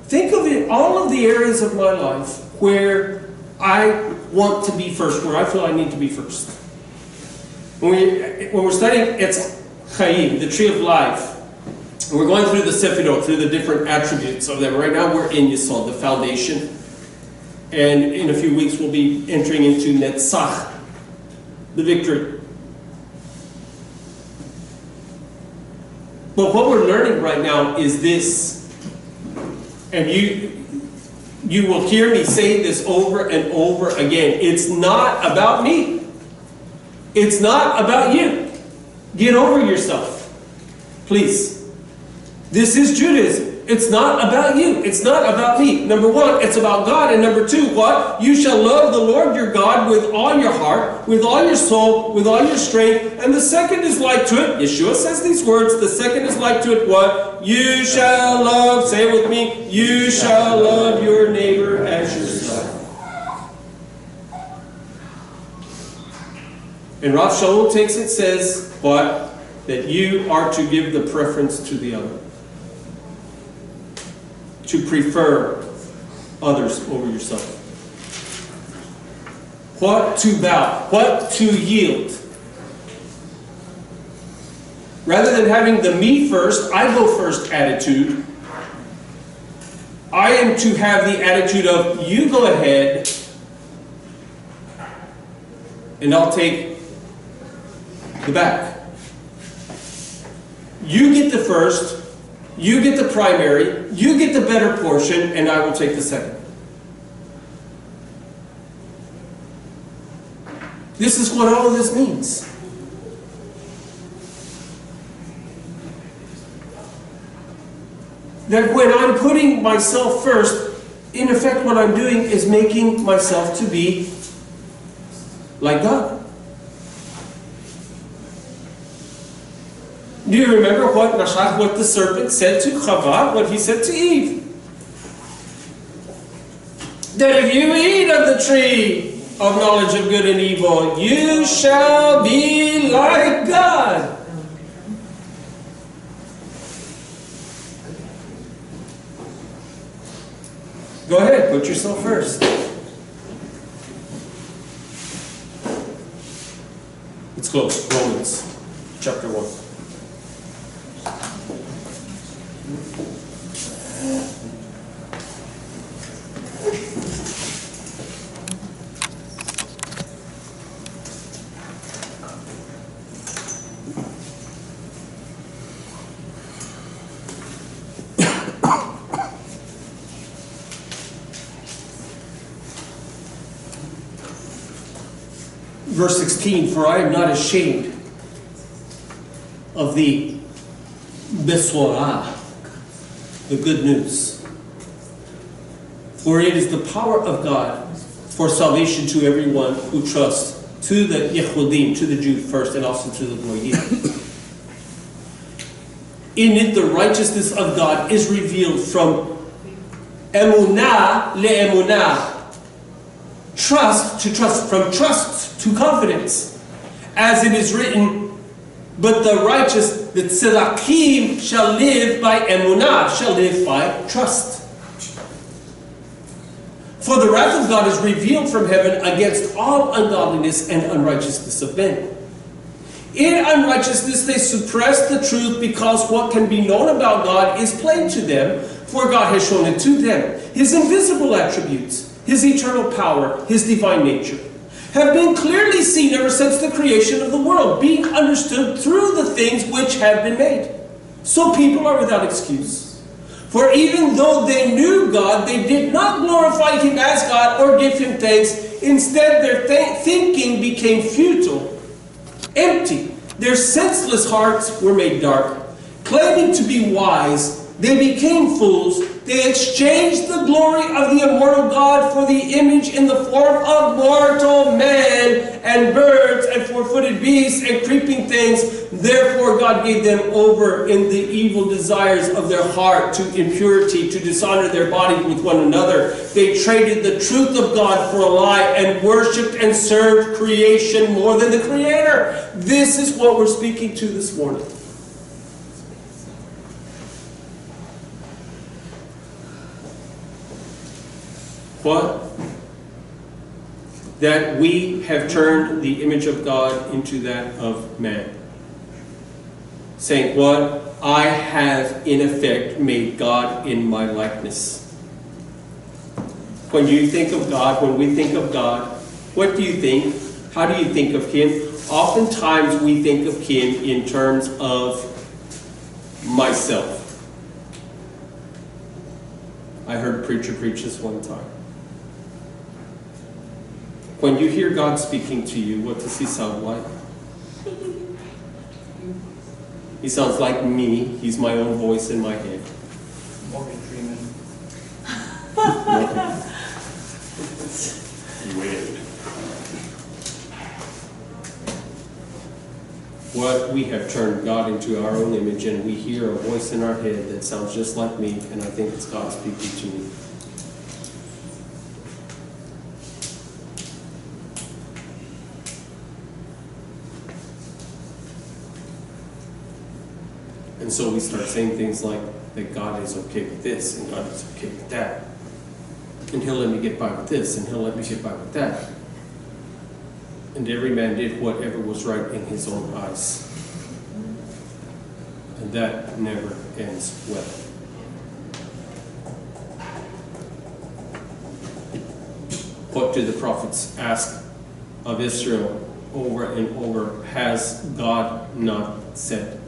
Think of it, all of the areas of my life where I want to be first, where I feel I need to be first. When we're studying Etz Chaim, the tree of life, and we're going through the Sefirot, through the different attributes of them. Right now we're in Yesod, the foundation. And in a few weeks we'll be entering into Netzach, the victory. But what we're learning right now is this, and you will hear me say this over and over again. It's not about me. It's not about you. Get over yourself, please. This is Judaism. It's not about you. It's not about me. Number one, it's about God. And number two, what? You shall love the Lord your God with all your heart, with all your soul, with all your strength. And the second is like to it. Yeshua says these words. The second is like to it, what? You shall love, say it with me, you shall love your neighbor as yourself. And Rav Shaul takes it, says, what? That you are to give the preference to the other. To prefer others over yourself. What to bow? What to yield? Rather than having the me first, I go first attitude, I am to have the attitude of you go ahead and I'll take the back. You get the first, you get the primary, you get the better portion, and I will take the second. This is what all of this means. That when I'm putting myself first, in effect what I'm doing is making myself to be like God. Do you remember what the serpent said to Chava, what he said to Eve? That if you eat of the tree of knowledge of good and evil, you shall be like God. Go ahead, put yourself first. Let's close. Romans chapter 1. Verse 16, for I am not ashamed of the Besorah, the good news. For it is the power of God for salvation to everyone who trusts, to the Yehudim, to the Jew first, and also to the Goyim. In it the righteousness of God is revealed from emunah le'emunah. Trust to trust, from trust to confidence. As it is written, but the righteous, the tzedakим, shall live by emunah, shall live by trust. For the wrath of God is revealed from heaven against all ungodliness and unrighteousness of men. In unrighteousness they suppress the truth, because what can be known about God is plain to them, for God has shown it to them. His invisible attributes, His eternal power, His divine nature, have been clearly seen ever since the creation of the world, being understood through the things which have been made. So people are without excuse. For even though they knew God, they did not glorify Him as God or give Him thanks. Instead, their thinking became futile, empty. Their senseless hearts were made dark. Claiming to be wise, they became fools. They exchanged the glory of the immortal God for the image in the form of mortal men and birds and four-footed beasts and creeping things. Therefore God gave them over in the evil desires of their heart to impurity, to dishonor their bodies with one another. They traded the truth of God for a lie and worshipped and served creation more than the Creator. This is what we're speaking to this morning. What? That we have turned the image of God into that of man. Saying what? I have in effect made God in my likeness. When you think of God, when we think of God, what do you think? How do you think of Him? Oftentimes we think of Him in terms of myself. I heard a preacher preach this one time. When you hear God speaking to you, what does He sound like? He sounds like me. He's my own voice in my head. Morgan Freeman. Weird. What we have turned God into our own image, and we hear a voice in our head that sounds just like me, and I think it's God speaking to me. And so we start saying things like that God is okay with this and God is okay with that. And he'll let me get by with this and he'll let me get by with that. And every man did whatever was right in his own eyes. And that never ends well. What do the prophets ask of Israel over and over? Has God not said?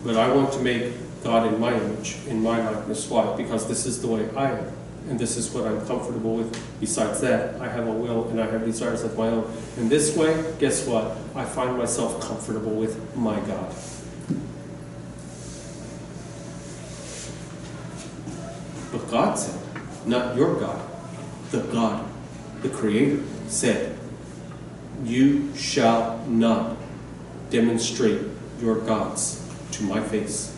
But I want to make God in my image, in my likeness. Why? Because this is the way I am. And this is what I'm comfortable with. Besides that, I have a will and I have desires of my own. And this way, guess what? I find myself comfortable with my God. But God said, not your God, the Creator, said, you shall not demonstrate your gods to my face.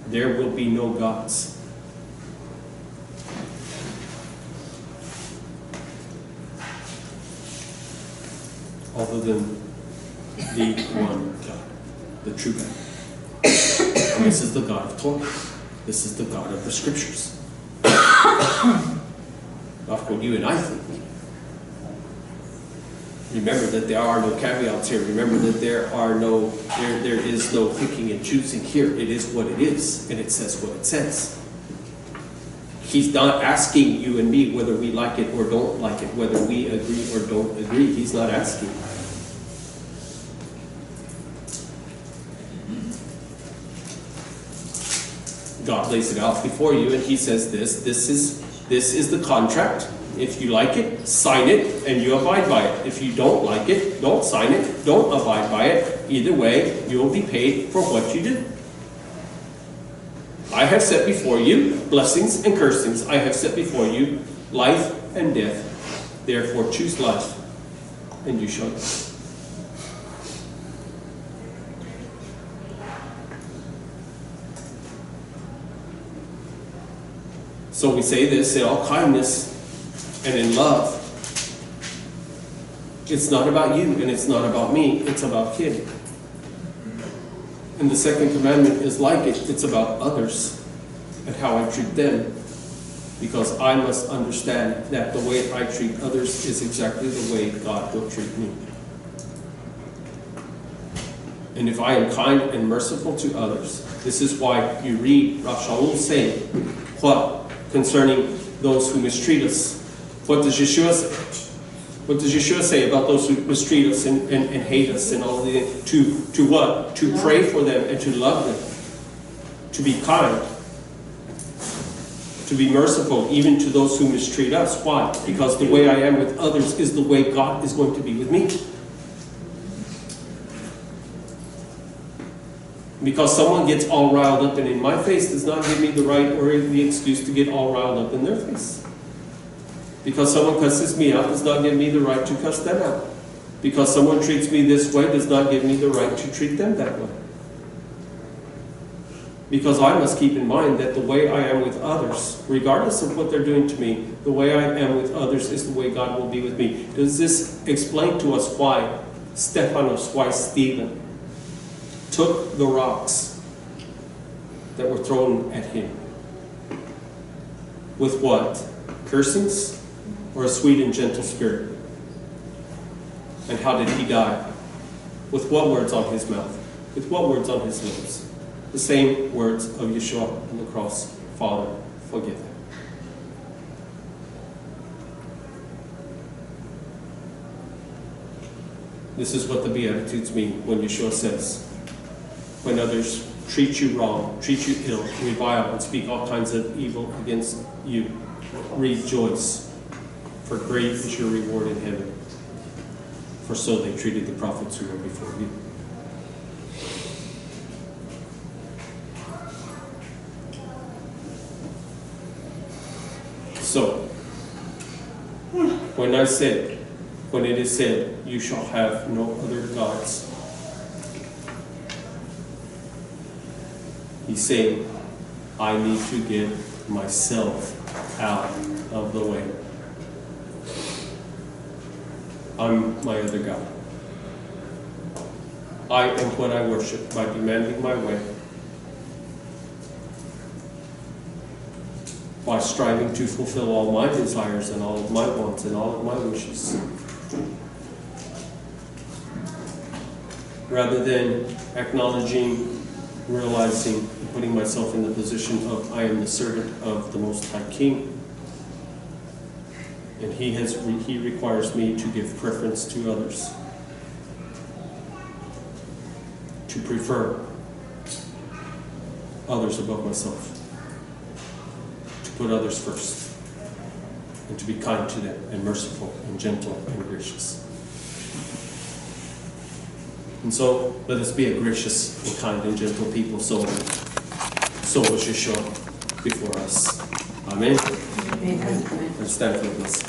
There will be no gods. Other than the one God, the true God. And this is the God of Torah. This is the God of the Scriptures. Not what you and I think. Remember that there are no caveats here. Remember that there is no picking and choosing here. It is what it is, and it says what it says. He's not asking you and me whether we like it or don't like it, whether we agree or don't agree. He's not asking. God lays it out before you, and he says this is the contract. If you like it, sign it, and you abide by it. If you don't like it, don't sign it, don't abide by it. Either way, you will be paid for what you did. I have set before you blessings and cursings. I have set before you life and death. Therefore choose life, and you shall live. So we say this in all kindness and in love. It's not about you and it's not about me. It's about him. And the second commandment is like it. It's about others and how I treat them. Because I must understand that the way I treat others is exactly the way God will treat me. And if I am kind and merciful to others, this is why you read Rav Shaul saying, what? Concerning those who mistreat us. What does Yeshua say? What does Yeshua say about those who mistreat us and hate us and all the to what? To pray for them and to love them. To be kind. To be merciful even to those who mistreat us. Why? Because the way I am with others is the way God is going to be with me. Because someone gets all riled up and in my face does not give me the right or the excuse to get all riled up in their face. Because someone cusses me out does not give me the right to cuss them out. Because someone treats me this way does not give me the right to treat them that way. Because I must keep in mind that the way I am with others, regardless of what they're doing to me, the way I am with others is the way God will be with me. Does this explain to us why Stephen took the rocks that were thrown at him? With what? Cursings or a sweet and gentle spirit? And how did he die? With what words on his mouth? With what words on his lips? The same words of Yeshua on the cross. Father, forgive them. This is what the Beatitudes mean when Yeshua says, when others treat you wrong, treat you ill, revile, and speak all kinds of evil against you, rejoice, for great is your reward in heaven. For so they treated the prophets who were before you. So, when I said when it is said, "You shall have no other gods." He's saying, I need to get myself out of the way. I'm my other God. I am what I worship by demanding my way, by striving to fulfill all my desires and all of my wants and all of my wishes, rather than acknowledging, realizing, and putting myself in the position of I am the servant of the Most High King, and He requires me to give preference to others, to prefer others above myself, to put others first, and to be kind to them, and merciful, and gentle, and gracious. And so, let us be a gracious and kind and gentle people, so was Yeshua before us. Amen. Amen. Let's stand for this.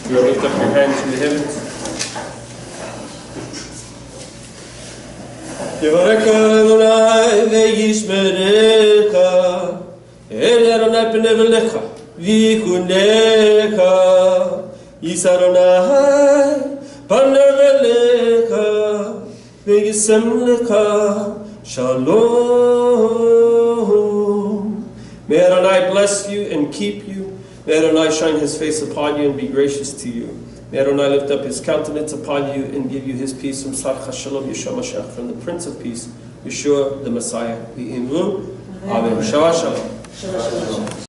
You lift up your hands in the heavens. יברך אדוני וישמרך, אל אדוני פניו אליך ויחונך, יישא אדוני פניו אליך וישם לך shalom. May Adonai bless you and keep you. May Adonai shine his face upon you and be gracious to you. May Adonai lift up his countenance upon you and give you his peace from Sarcha Shalom Yeshua Mashiach, from the Prince of Peace, Yeshua the Messiah. Amen. Shalom. Shalom.